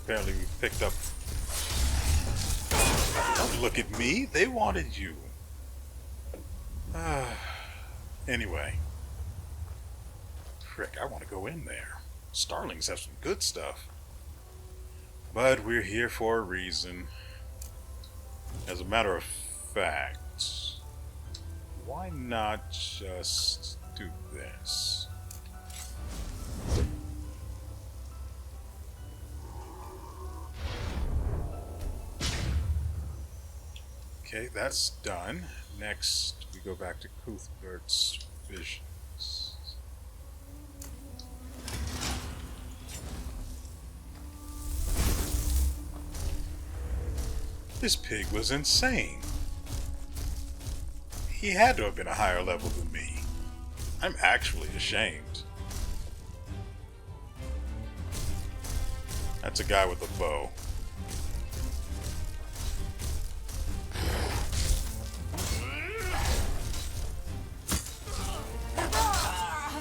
Apparently we picked up... Don't look at me, they wanted you. Anyway. Frick, I want to go in there. Starlings have some good stuff. But we're here for a reason. As a matter of fact, why not just do this? Okay, that's done. Next, we go back to Cuthbert's visions. This pig was insane. He had to have been a higher level than me. I'm actually ashamed. That's a guy with a bow.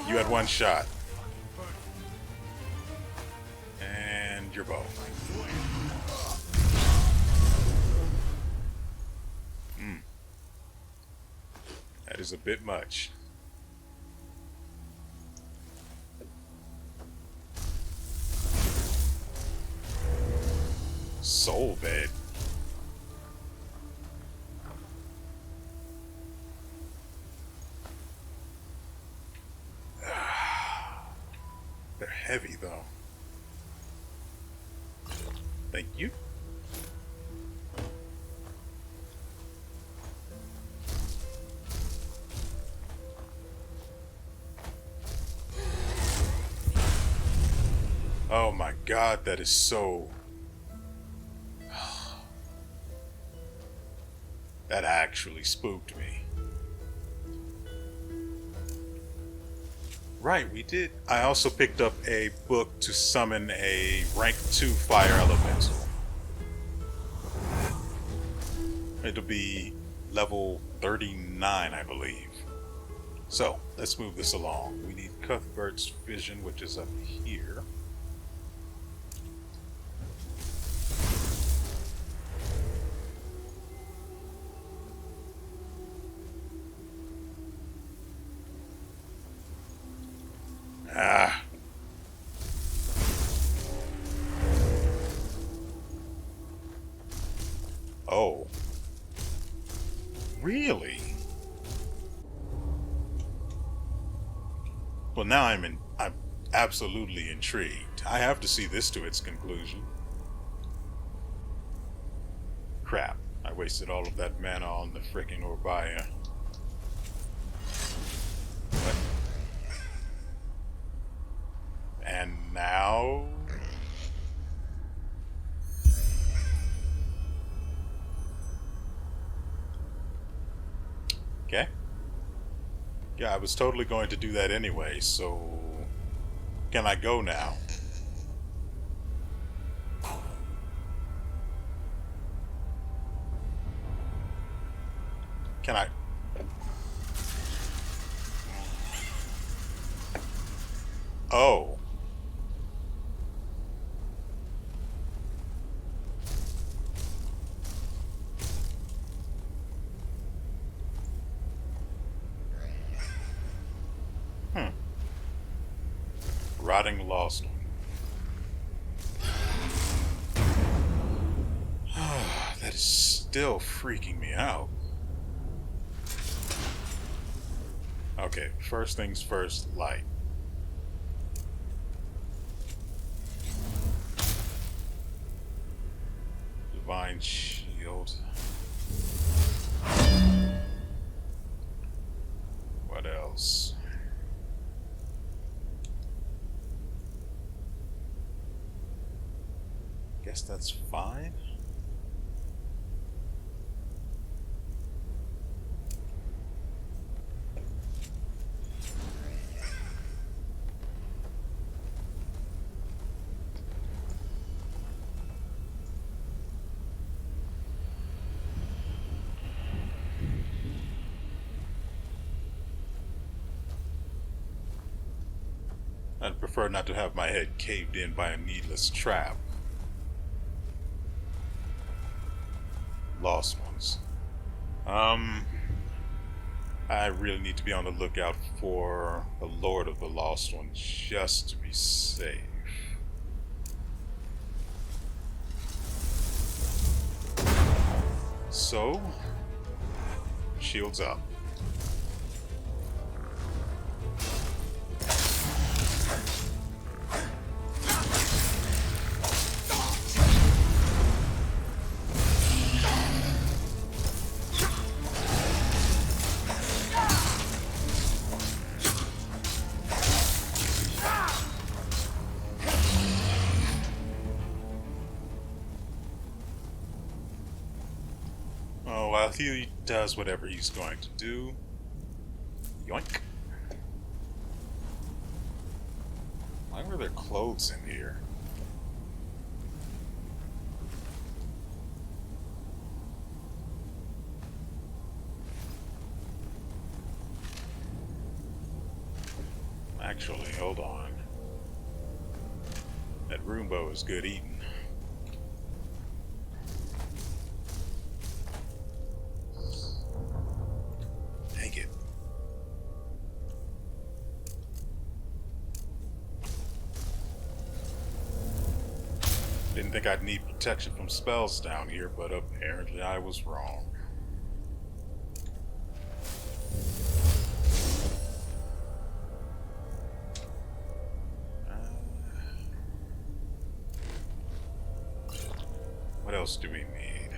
You had one shot. And your bow. That is a bit much. Soul bed. They're heavy though. Thank you. Oh my god, that is so... That actually spooked me. Right, we did. I also picked up a book to summon a rank 2 fire elemental. It'll be level 39, I believe. So, let's move this along. We need Cuthbert's vision, which is up here. Ah. Oh. Really? Well, now I'm absolutely intrigued. I have to see this to its conclusion. Crap. I wasted all of that mana on the frickin' Orbaya. But... And now... Okay. Yeah, I was totally going to do that anyway, so... Can I go now? Can I... Oh. Rotting lost one. That is still freaking me out. Okay, first things first, light. Divine shield. What else? Guess that's fine. I'd prefer not to have my head caved in by a needless trap. Lost ones. I really need to be on the lookout for the Lord of the Lost Ones just to be safe. So, shields up. while he does whatever he's going to do. Yoink. Why were there clothes in here? Actually, hold on. That Roombo is good eating. Dang it. Didn't think I'd need protection from spells down here, but apparently I was wrong. What else do we need?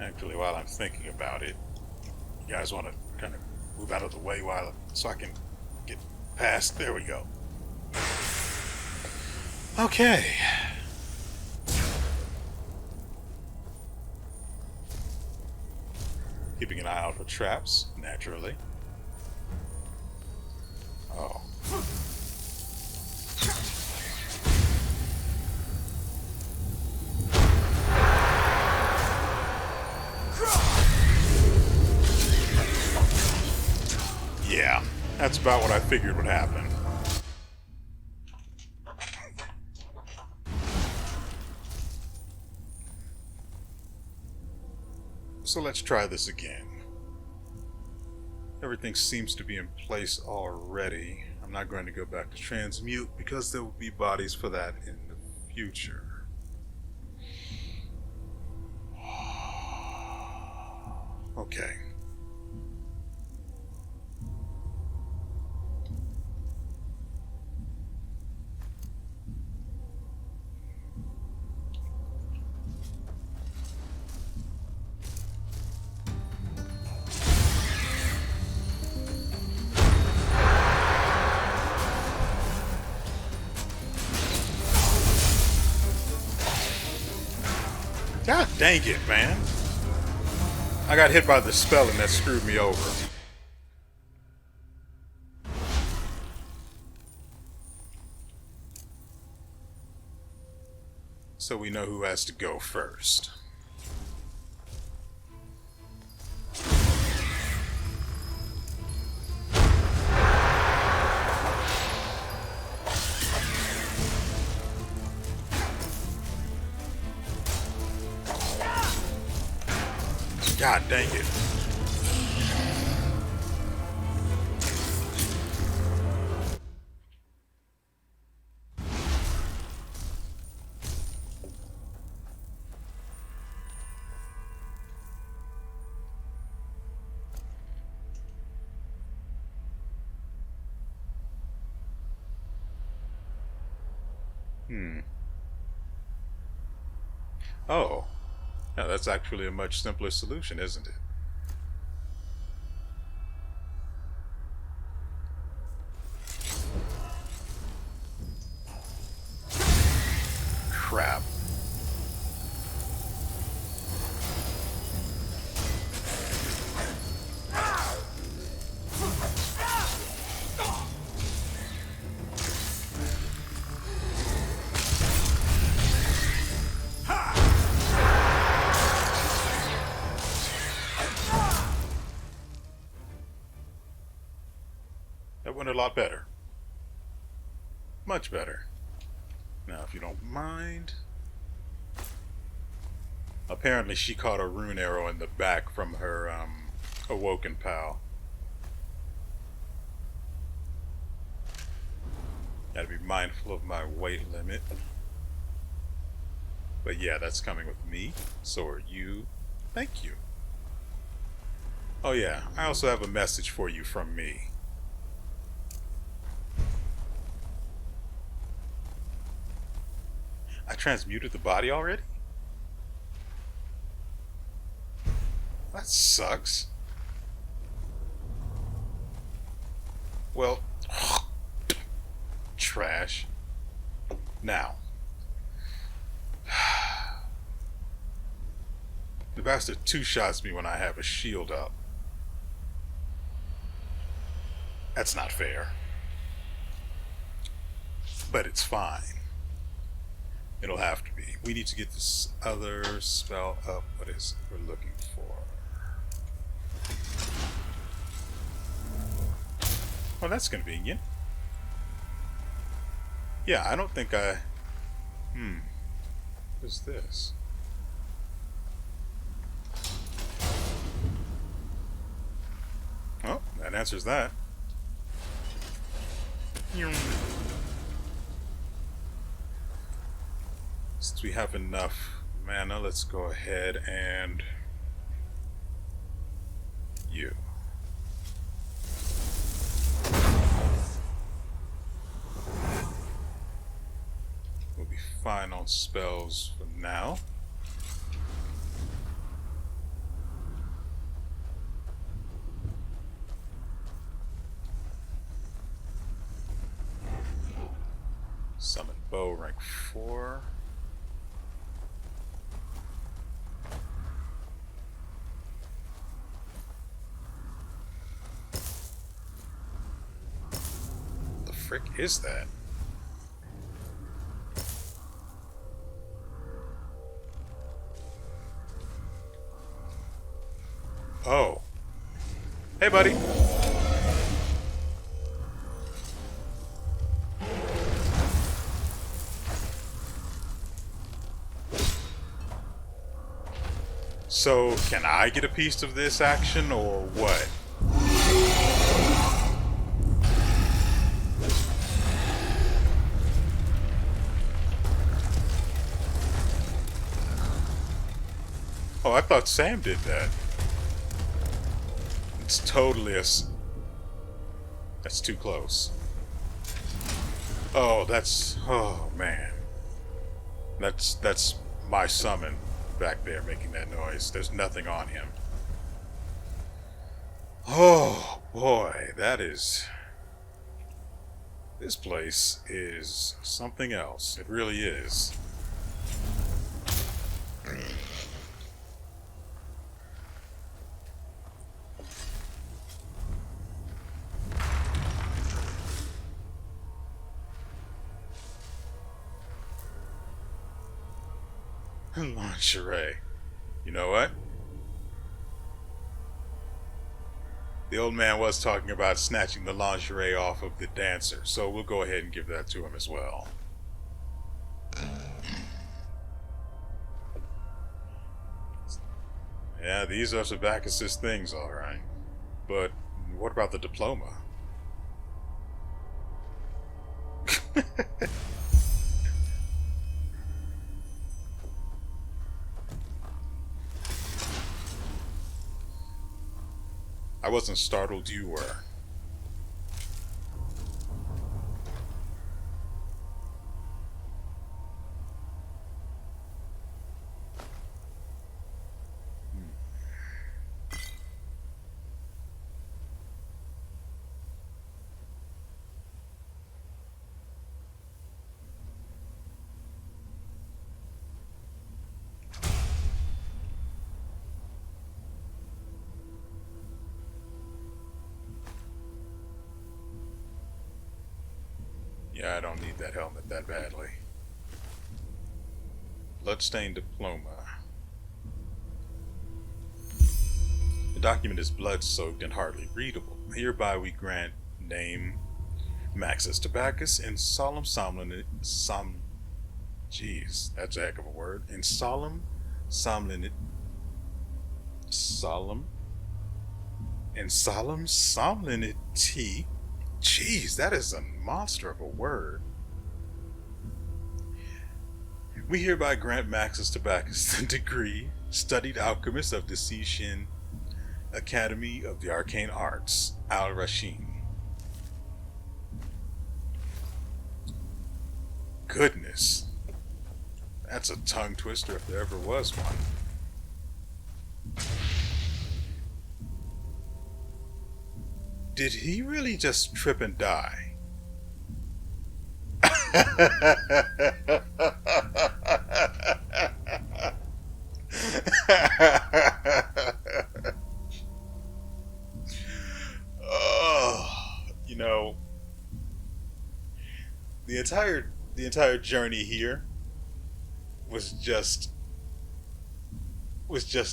Actually, while I'm thinking about it, you guys want to kind of move out of the way so I can get past. There we go. Okay. Keeping an eye out for traps, naturally. Oh. Yeah, that's about what I figured would happen. So let's try this again. Everything seems to be in place already. I'm not going to go back to transmute because there will be bodies for that in the future. Okay. God dang it, man. I got hit by the spell and that screwed me over. So we know who has to go first. God dang it. Oh. Yeah, that's actually a much simpler solution, isn't it? Crap. That went a lot better. Much better. Now, if you don't mind... Apparently she caught a rune arrow in the back from her, awoken pal. Gotta be mindful of my weight limit. But yeah, that's coming with me. So are you. Thank you. Oh yeah, I also have a message for you from me. I transmuted the body already? That sucks. Well, trash. Now, the bastard two-shots me when I have a shield up. That's not fair. But it's fine. It'll have to be. We need to get this other spell up. What is it we're looking for? Oh, that's convenient. Yeah, I don't think I... What is this? Oh, that answers that. Since we have enough mana, let's go ahead and... You. We'll be fine on spells for now. Summon bow rank 4. The frick is that? Oh. Hey, buddy. So, can I get a piece of this action, or what? Oh, I thought Sam did that. It's totally that's too close. Oh, that's... Oh, man. That's my summon back there making that noise. There's nothing on him. Oh, boy. That is... This place is something else. It really is. Lingerie. You know what? The old man was talking about snatching the lingerie off of the dancer, so we'll go ahead and give that to him as well. Yeah, these are Sabacus's things, alright. But what about the diploma? I wasn't startled, you were. Yeah, I don't need that helmet that badly. Bloodstained diploma. The document is blood-soaked and hardly readable. Hereby we grant name Maxus Tabacus in solemn jeez, that's a heck of a word. In solemnity. Jeez, that is a monster of a word. We hereby grant Maxus Tabacus the degree, studied alchemist of the Sishin Academy of the Arcane Arts, Al-Rashim. Goodness. That's a tongue twister if there ever was one. Did he really just trip and die? Oh, you know, the entire journey here was just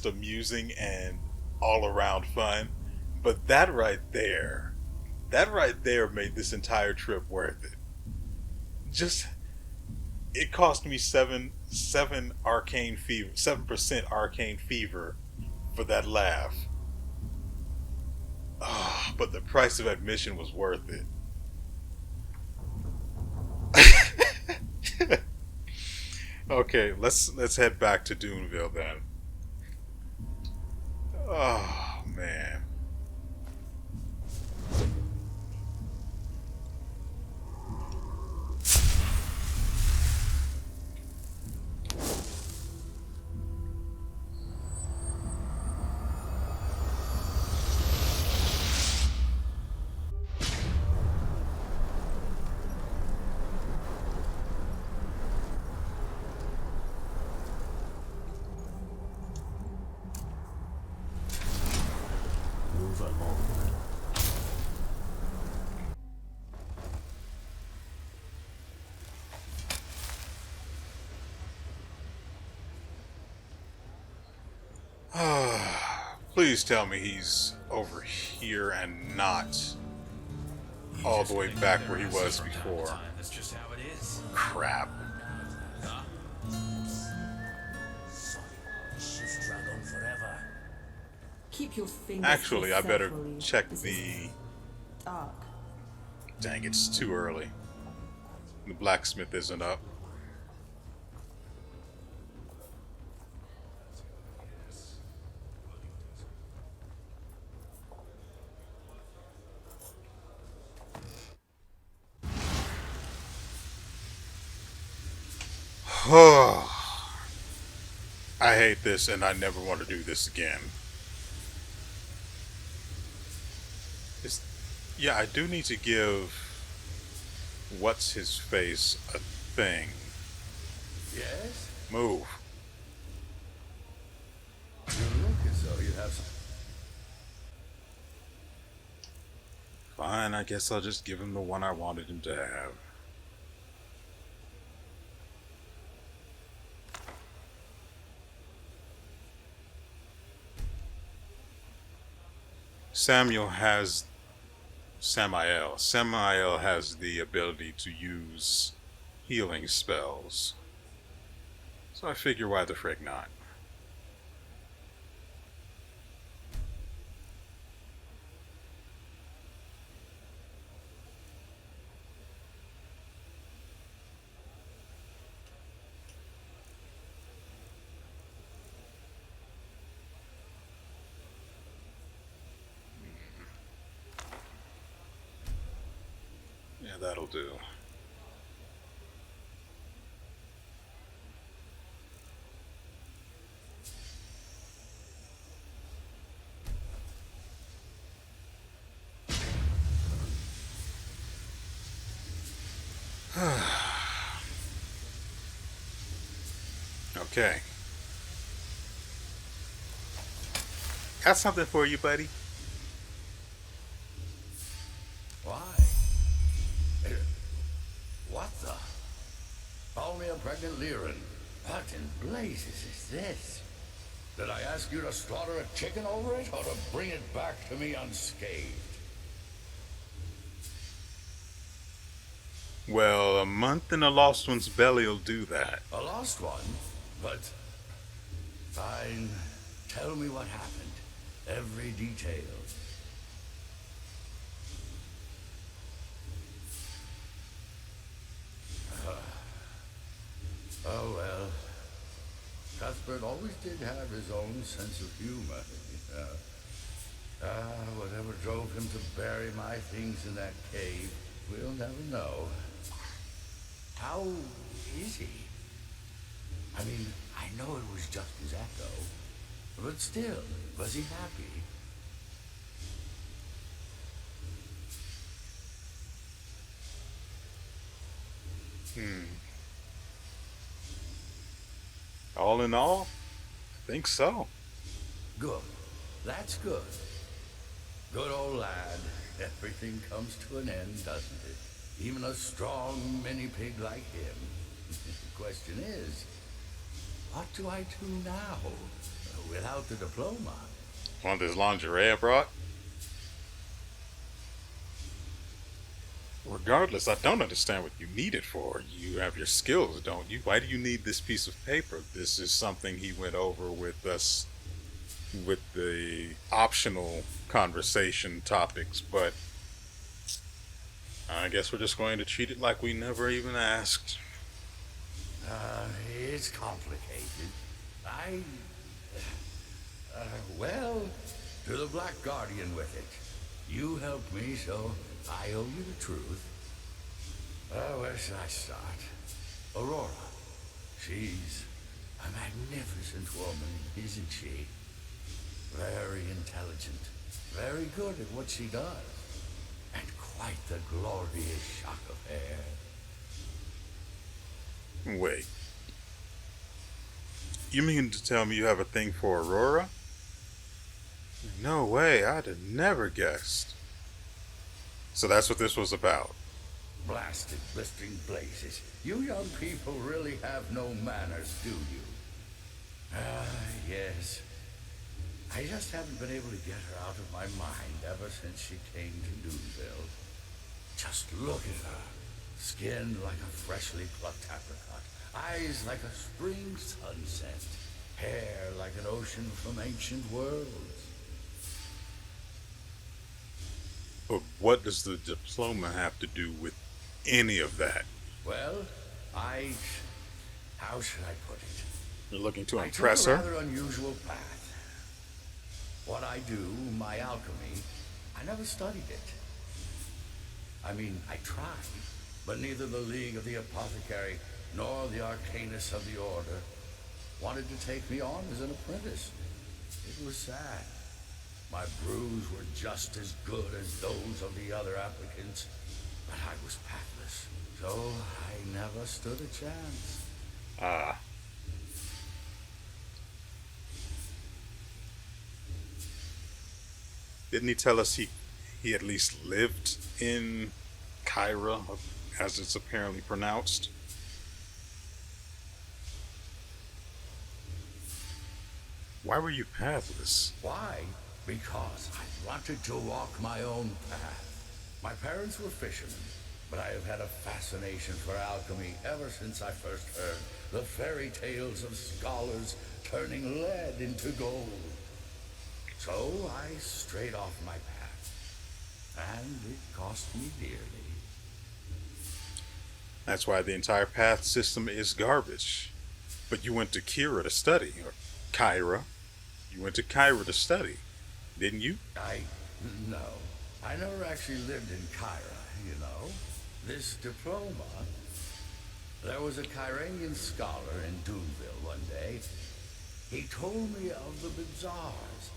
amusing and all around fun. But that right there made this entire trip worth it. Just it cost me seven arcane fever, 7% arcane fever for that laugh. Ah, but the price of admission was worth it. Okay, let's head back to Doonville then. Oh man. Move along. Please tell me he's over here and not all the way back where he was before. That's just how it is. Crap. She's dragon forever. Keep your fingers. Actually, I better check the... dark. Dang, it's too early. The blacksmith isn't up. I hate this and I never want to do this again. Yeah, I do need to give what's his face a thing. Yes? Move. You look as though you have some. Fine, I guess I'll just give him the one I wanted him to have. Samael has the ability to use healing spells. So I figure why the frick not. Yeah, that'll do. Okay. Got something for you, buddy. Why? What the? Call me a pregnant Lyran. What in blazes is this? Did I ask you to slaughter a chicken over it, or to bring it back to me unscathed? Well, a month in a lost one's belly'll do that. A lost one? But... Fine. Tell me what happened. Every detail. Oh well. Cuthbert always did have his own sense of humor. Whatever drove him to bury my things in that cave, we'll never know. How is he? I mean, I know it was just his echo, but still, was he happy? All in all, I think so. Good. That's good. Good old lad. Everything comes to an end, doesn't it? Even a strong mini-pig like him. The question is, what do I do now without the diploma? Want this lingerie I brought? Regardless, I don't understand what you need it for. You have your skills, don't you? Why do you need this piece of paper? This is something he went over with us with the optional conversation topics, but I guess we're just going to treat it like we never even asked. It's complicated. Well, to the Black Guardian with it. You helped me, so I owe you the truth. Where should I start? Aurora. She's a magnificent woman, isn't she? Very intelligent, very good at what she does, and quite the glorious shock of hair. Wait. You mean to tell me you have a thing for Aurora? No way, I'd have never guessed. So that's what this was about. Blasted, blistering blazes. You young people really have no manners, do you? Yes. I just haven't been able to get her out of my mind ever since she came to Doonville. Just look at her. Skin like a freshly plucked apricot. Eyes like a spring sunset. Hair like an ocean from ancient worlds. But what does the diploma have to do with any of that? Well, how should I put it? You're looking to I impress took a her? rather unusual path. What I do, my alchemy, I never studied it. I mean, I tried, but neither the League of the Apothecary nor the Arcanus of the Order wanted to take me on as an apprentice. It was sad. My brews were just as good as those of the other applicants, but I was pathless, so I never stood a chance. Ah. Didn't he tell us he at least lived in Kyra, as it's apparently pronounced? Why were you pathless? Why? Because I wanted to walk my own path. My parents were fishermen, but I have had a fascination for alchemy ever since I first heard the fairy tales of scholars turning lead into gold. So I strayed off my path, and it cost me dearly. That's why the entire path system is garbage. But you went to Kira to study, or Kyra. You went to Kyra to study, didn't you? No. I never actually lived in Kyra, you know. This diploma... There was a Kyranian scholar in Doonville one day. He told me of the bazaars,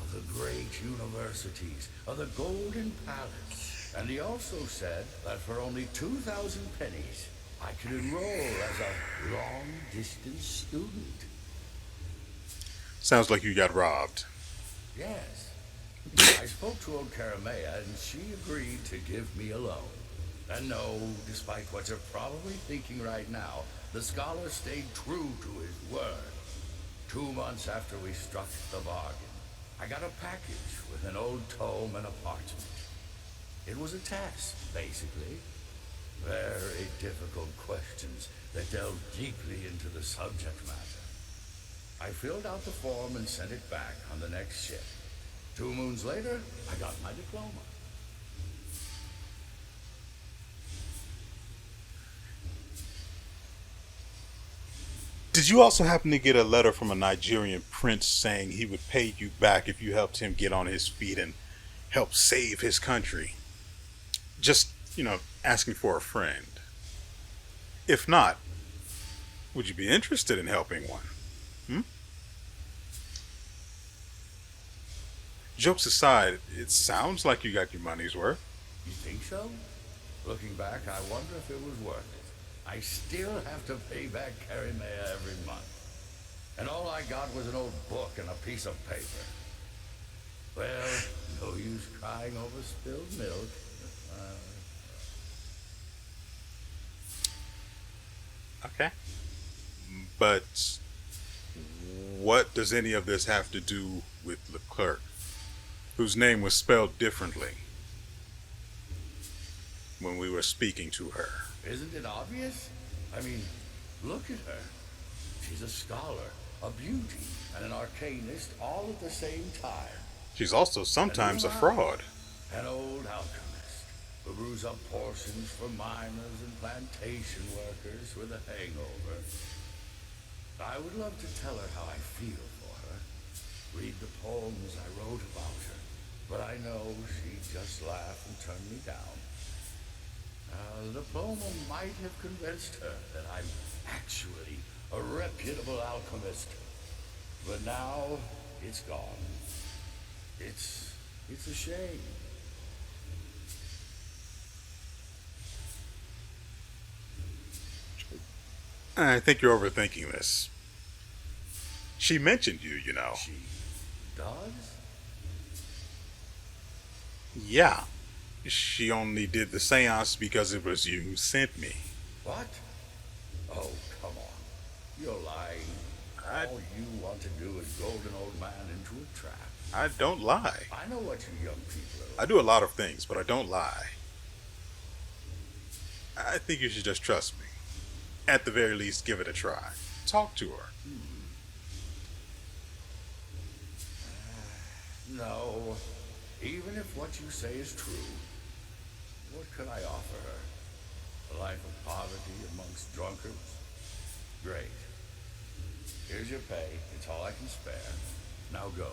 of the great universities, of the Golden Palace. And he also said that for only 2,000 pennies, I could enroll as a long-distance student. Sounds like you got robbed. Yes. I spoke to old Caramea, and she agreed to give me a loan. And no, despite what you're probably thinking right now, the scholar stayed true to his word. 2 months after we struck the bargain, I got a package with an old tome and a parchment. It was a test, basically. Very difficult questions that delved deeply into the subject matter. I filled out the form and sent it back on the next ship. 2 moons later, I got my diploma. Did you also happen to get a letter from a Nigerian prince saying he would pay you back if you helped him get on his feet and help save his country? Just, asking for a friend. If not, would you be interested in helping one? Jokes aside, it sounds like you got your money's worth. You think so? Looking back, I wonder if it was worth it. I still have to pay back Carrie Maya every month. And all I got was an old book and a piece of paper. Well, no use crying over spilled milk. Okay. But what does any of this have to do with Leclerc, whose name was spelled differently when we were speaking to her? Isn't it obvious? I mean, look at her. She's a scholar, a beauty, and an arcanist all at the same time. She's also sometimes a fraud. An old alchemist who brews up potions for miners and plantation workers with a hangover. I would love to tell her how I feel for her, read the poems I wrote about her, but I know she'd just laugh and turn me down. The diploma might have convinced her that I'm actually a reputable alchemist, but now it's gone. It's a shame. I think you're overthinking this. She mentioned you, you know. She does? Yeah. She only did the seance because it was you who sent me. What? Oh, come on. You're lying. All you want to do is goad an old man into a trap. I don't lie. I know what you young people are. I do a lot of things, but I don't lie. I think you should just trust me. At the very least, give it a try. Talk to her. No. Even if what you say is true, what could I offer her? A life of poverty amongst drunkards? Great. Here's your pay. It's all I can spare. Now go.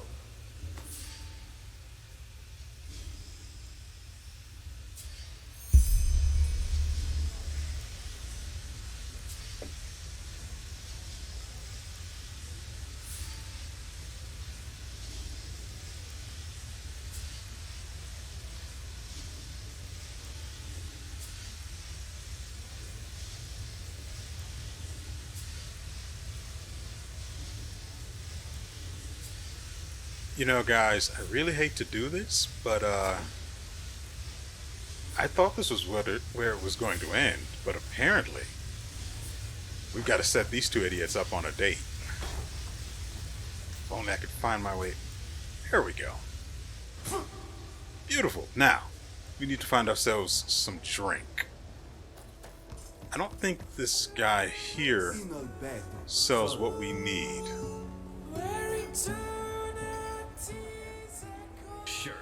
You know, guys, I really hate to do this, but I thought this was where it was going to end, but apparently we've got to set these two idiots up on a date. If only I could find my way. There we go. Beautiful. Now, we need to find ourselves some drink. I don't think this guy here sells what we need. Sure.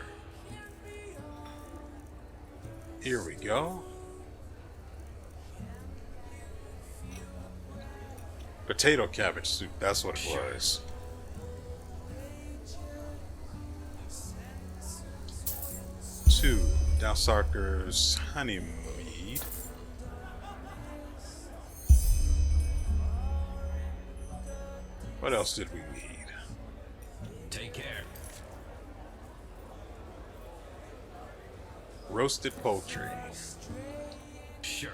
Here we go. Potato cabbage soup, that's what it was. Two, Dalsarker's honey mead. What else did we need? Take care. Roasted poultry. Sure.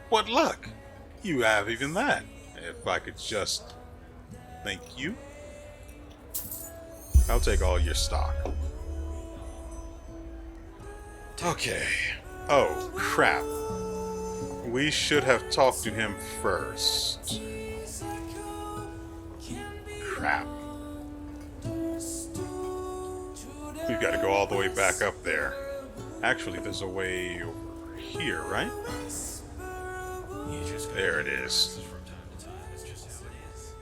What luck! You have even that. If I could just... Thank you. I'll take all your stock. Okay. Oh, crap. We should have talked to him first. Crap. We've got to go all the way back up there. Actually, there's a way over here, right? You just There it is. from time to time. It's just how it is.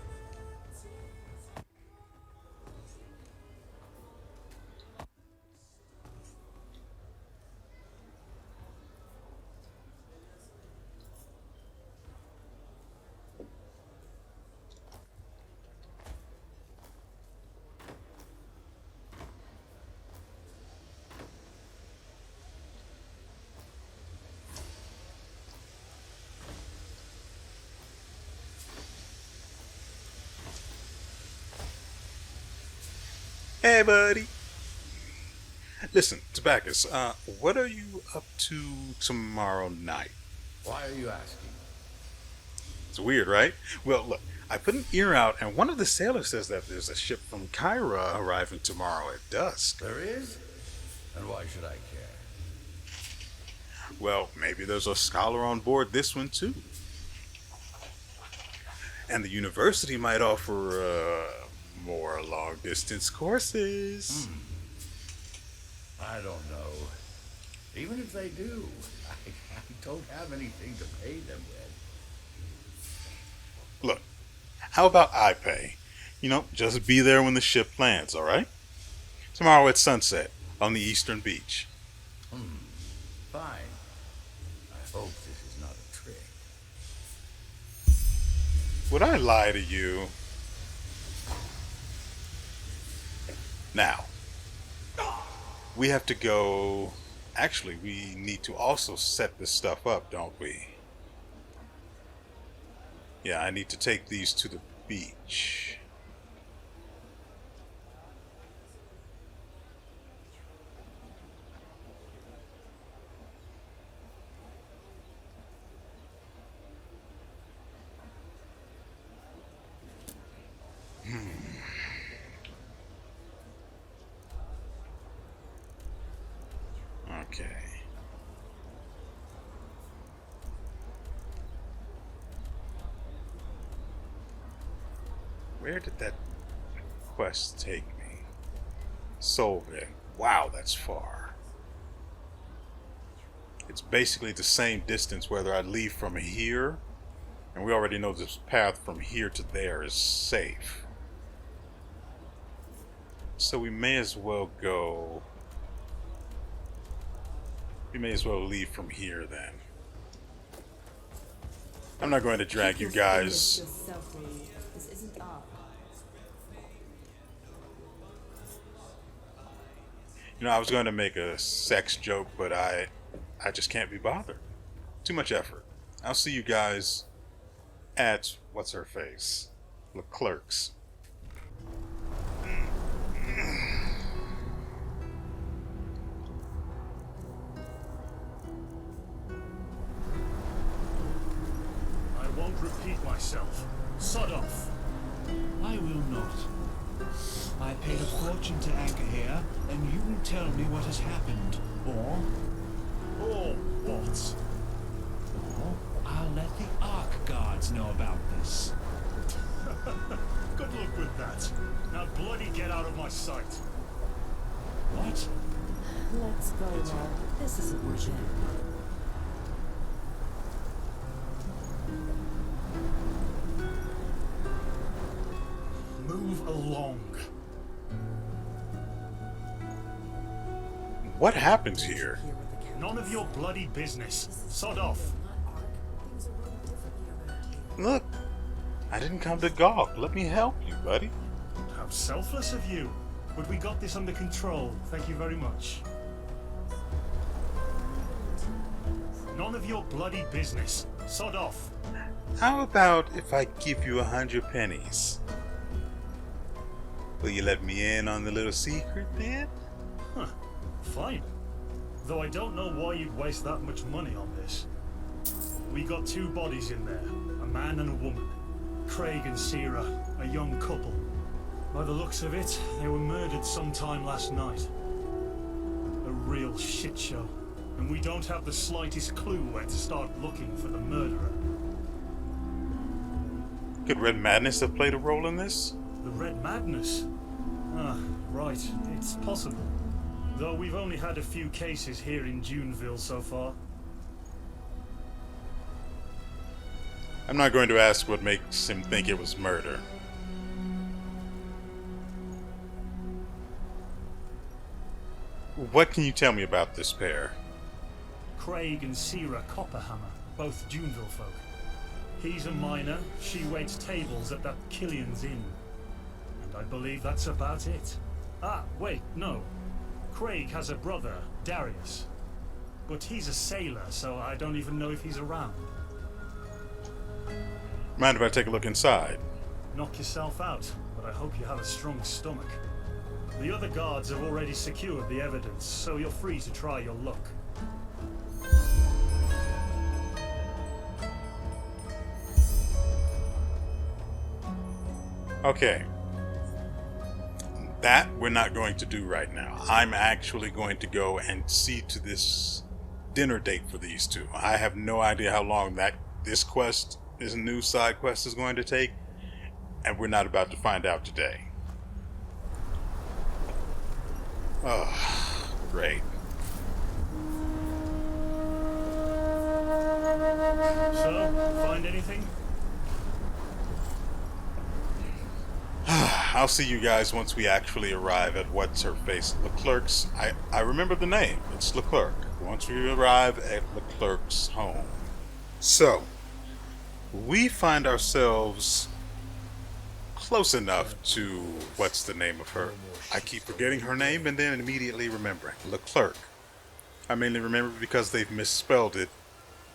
Hey, buddy. Listen, Tobacco, what are you up to tomorrow night? Why are you asking? It's weird, right? Well, look, I put an ear out, and one of the sailors says that there's a ship from Kyra arriving tomorrow at dusk. There is? And why should I care? Well, maybe there's a scholar on board this one too. And the university might offer more long-distance courses. I don't know. Even if they do, I don't have anything to pay them with. Look, how about I pay? You know, just be there when the ship lands, alright? Tomorrow at sunset on the eastern beach. Fine. I hope this is not a trick. Would I lie to you? Now, we have to go... Actually, we need to also set this stuff up, don't we? Yeah, I need to take these to the beach. Okay. Where did that quest take me? Solving. Wow, that's far. It's basically the same distance whether I leave from here, and we already know this path from here to there is safe. So we may as well go... We may as well leave from here then. I'm not going to drag you guys. This isn't art. You know, I was going to make a sex joke, but I just can't be bothered. Too much effort. I'll see you guys at what's her face? Leclerc's. I won't repeat myself. Sod off. I will not. I paid a fortune to anchor here, and you will tell me what has happened. Or what? Or I'll let the Ark guards know about this. Good luck with that. Now bloody get out of my sight. What? Let's go now. This isn't worth it. Move along. What happens here? None of your bloody business. Sod off. Look, I didn't come to gawk. Let me help you, buddy. How selfless of you. But we got this under control. Thank you very much. None of your bloody business. Sod off. How about if I give you 100 pennies? Will you let me in on the little secret then? Huh. Fine. Though I don't know why you'd waste that much money on this. We got two bodies in there. A man and a woman. Craig and Sierra, a young couple. By the looks of it, they were murdered sometime last night. A real shit show. And we don't have the slightest clue where to start looking for the murderer. Could Red Madness have played a role in this? The Red Madness? Ah, right. It's possible. Though we've only had a few cases here in Juneville so far. I'm not going to ask what makes him think it was murder. What can you tell me about this pair? Craig and Sierra Copperhammer, both Juneville folk. He's a miner, she waits tables at that Killian's Inn. And I believe that's about it. Ah, wait, no. Craig has a brother, Darius. But he's a sailor, so I don't even know if he's around. Mind if I take a look inside? Knock yourself out, but I hope you have a strong stomach. The other guards have already secured the evidence, so you're free to try your luck. Okay. That we're not going to do right now. I'm actually going to go and see to this dinner date for these two. I have no idea how long this new side quest is going to take, and we're not about to find out today. Oh, great. So, find anything? I'll see you guys once we actually arrive at what's her face, Leclerc's. I remember the name. It's Leclerc. Once we arrive at Leclerc's home. So, we find ourselves close enough to what's the name of her. I keep forgetting her name and then immediately remembering. Leclerc. I mainly remember because they've misspelled it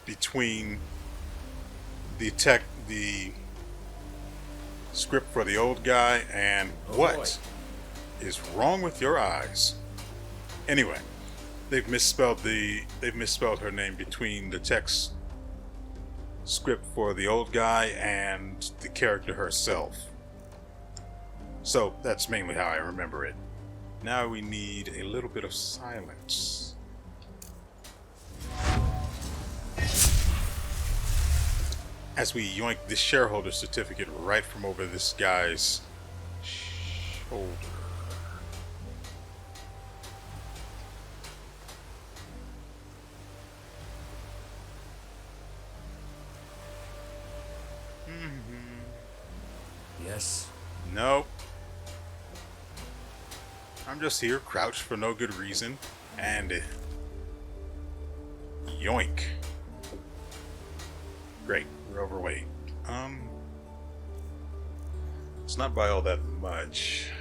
between the script for the old guy and what is wrong with your eyes? Anyway, they've misspelled her name between the text script for the old guy and the character herself. So that's mainly how I remember it. Now we need a little bit of silence. As we yoink this shareholder certificate right from over this guy's shoulder. Yes. Nope. I'm just here, crouched for no good reason, and yoink. Great, we're overweight. It's not by all that much.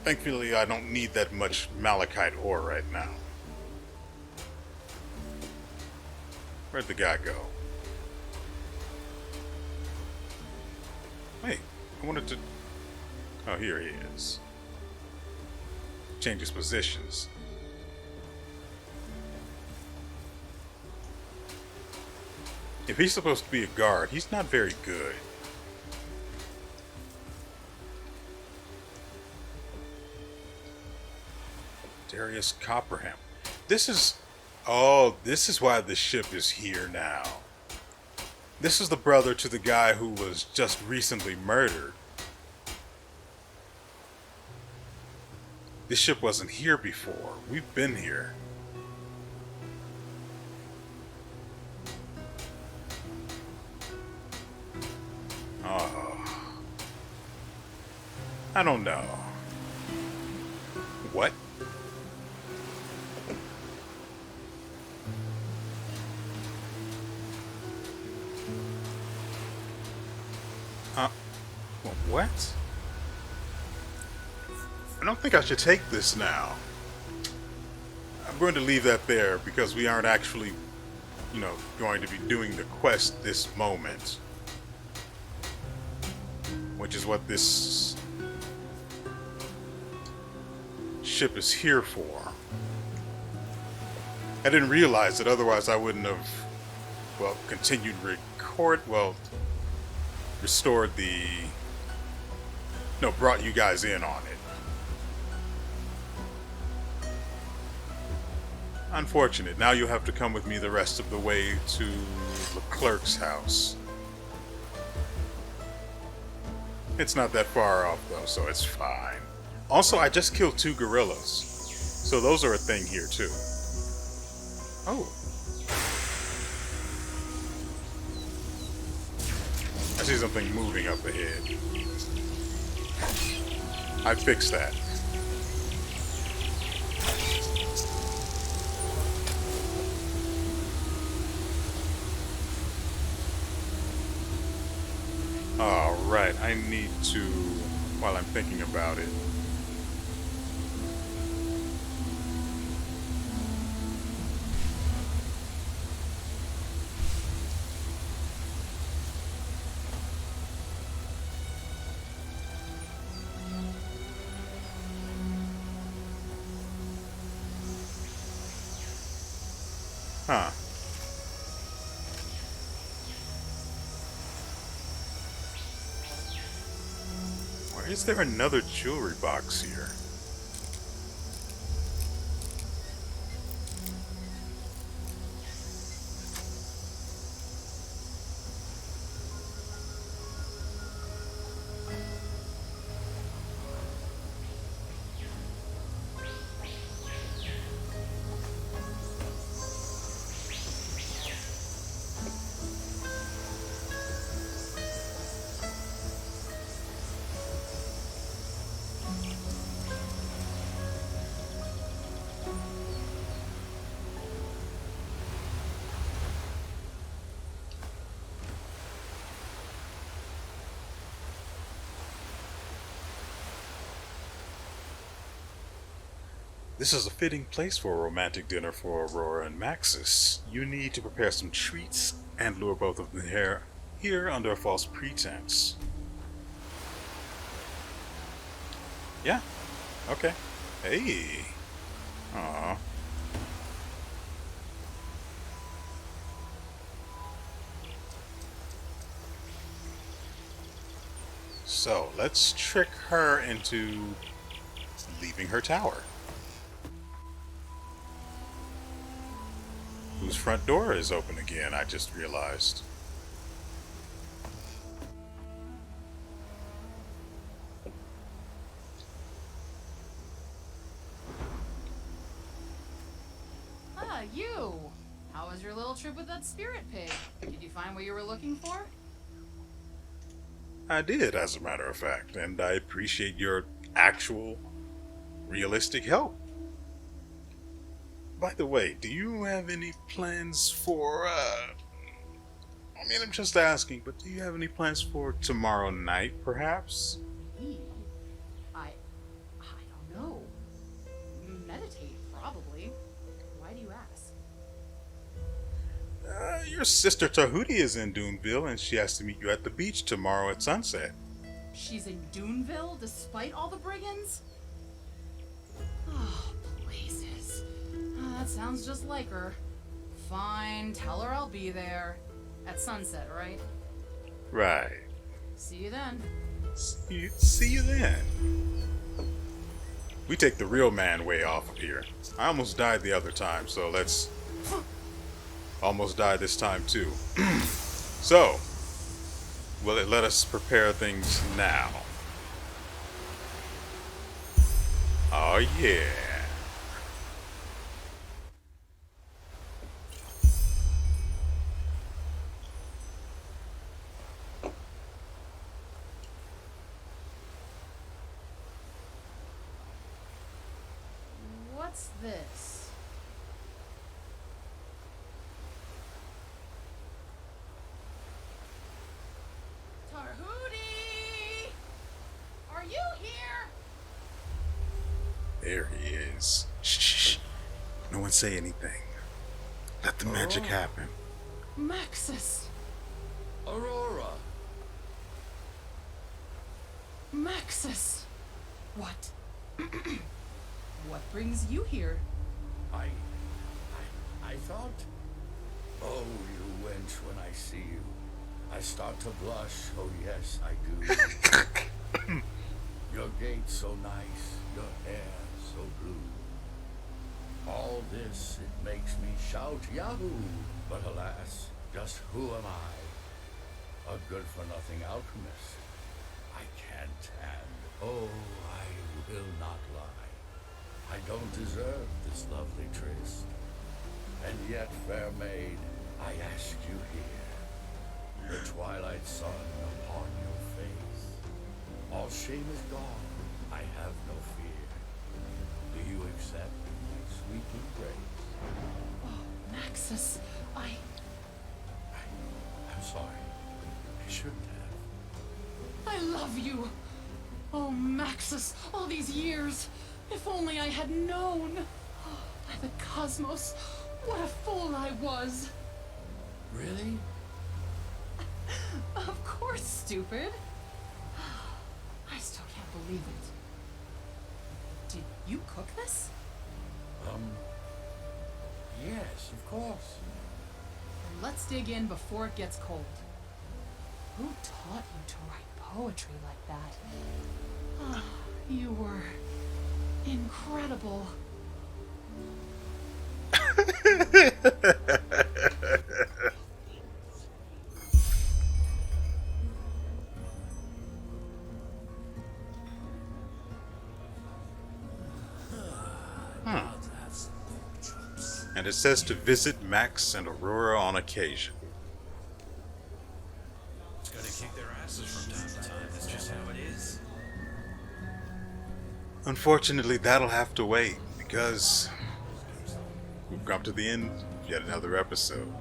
Thankfully, I don't need that much malachite ore right now. Where'd the guy go? Wait, I wanted to... Oh, here he is. Change his positions. If he's supposed to be a guard, he's not very good. Darius Copperham. This is... Oh, this is why the ship is here now. This is the brother to the guy who was just recently murdered. This ship wasn't here before. We've been here. Oh. I don't know. What? What? I don't think I should take this now. I'm going to leave that there because we aren't actually, going to be doing the quest this moment. Which is what this ship is here for. I didn't realize it, otherwise I wouldn't have, continued restored brought you guys in on it. Unfortunate. Now you'll have to come with me the rest of the way to Leclerc's house. It's not that far off though, so it's fine. Also, I just killed 2 gorillas. So those are a thing here too. Oh. I see something moving up ahead. I fixed that. Alright, I need to, while I'm thinking about it, Huh. Why is there another jewelry box here? This is a fitting place for a romantic dinner for Aurora and Maxis. You need to prepare some treats and lure both of them here under a false pretense. Yeah. Okay. Hey. Aww. So, let's trick her into leaving her tower. Whose front door is open again, I just realized. Ah, you! How was your little trip with that spirit pig? Did you find what you were looking for? I did, as a matter of fact, and I appreciate your actual, realistic help. By the way, do you have any plans for, I'm just asking, but do you have any plans for tomorrow night, perhaps? Me? I don't know. Meditate, probably. Why do you ask? Your sister Tahuti is in Duneville, and she has to meet you at the beach tomorrow at sunset. She's in Duneville, despite all the brigands? Oh, blazes. That sounds just like her. Fine, tell her I'll be there. At sunset, right? Right. See you then. See you then. We take the real man way off of here. I almost died the other time, so let's... almost die this time too. So, will it let us prepare things now? Oh yeah. What's this? Tarhudi! Are you here? There he is. Shh, shh, shh. No one say anything. Let the magic happen. Maxis! Aurora! Maxis! What? What brings you here? I thought... Oh, you wench, when I see you, I start to blush. Oh, yes, I do. Your gait so nice, your hair so blue. All this, it makes me shout Yahoo! But alas, just who am I? A good-for-nothing alchemist. I can't, and oh, I will not lie. I don't deserve this lovely tryst. And yet, fair maid, I ask you here, the twilight sun upon your face. All shame is gone, I have no fear. Do you accept my sweet embrace? Oh, Maxis, I'm sorry. I shouldn't have. I love you! Oh, Maxis, all these years! If only I had known! By the cosmos, what a fool I was! Really? Of course, stupid! I still can't believe it. Did you cook this? Yes, of course. Let's dig in before it gets cold. Who taught you to write poetry like that? Ah, you were incredible. And it says to visit Max and Aurora on occasion. It's gotta kick their asses from time to time. That's just how it is. Unfortunately, that'll have to wait because we've come to the end of yet another episode.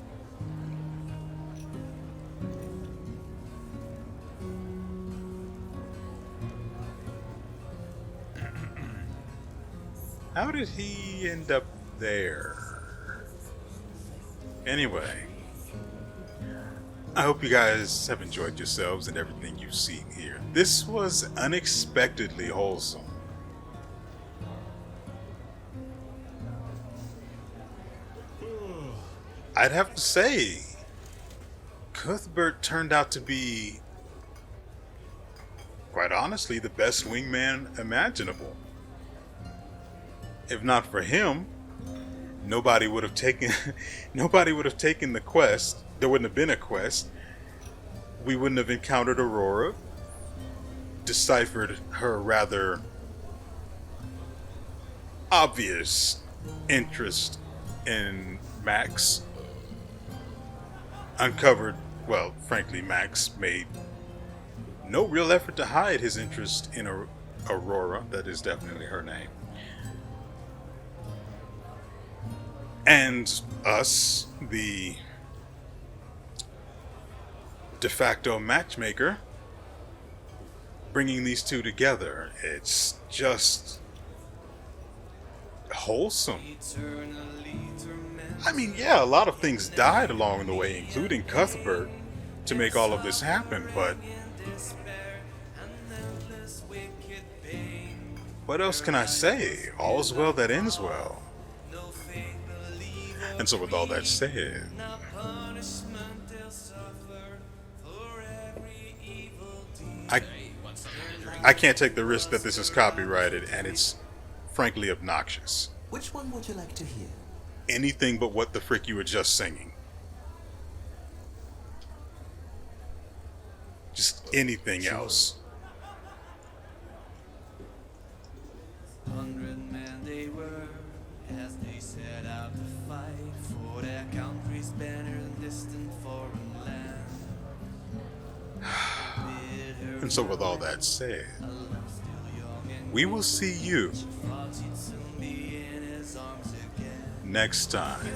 How did he end up there? Anyway, I hope you guys have enjoyed yourselves and everything you've seen here. This was unexpectedly wholesome. I'd have to say, Cuthbert turned out to be, quite honestly, the best wingman imaginable. If not for him, nobody would have taken the quest. There wouldn't have been a quest. We wouldn't have encountered Aurora, deciphered her rather obvious interest in Max, uncovered, well, frankly, Max made no real effort to hide his interest in Aurora. That is definitely her name. And us, the de facto matchmaker, bringing these two together. It's just wholesome. I mean, yeah, a lot of things died along the way, including Cuthbert, to make all of this happen, but what else can I say? All's well that ends well. And so with all that said, I can't take the risk that this is copyrighted and it's frankly obnoxious. Which one would you like to hear? Anything but what the frick you were just singing. Just anything else. 100 men they were, as they set out to fight for their country's banner in distant foreign land. And so with all that said, we will see you next time.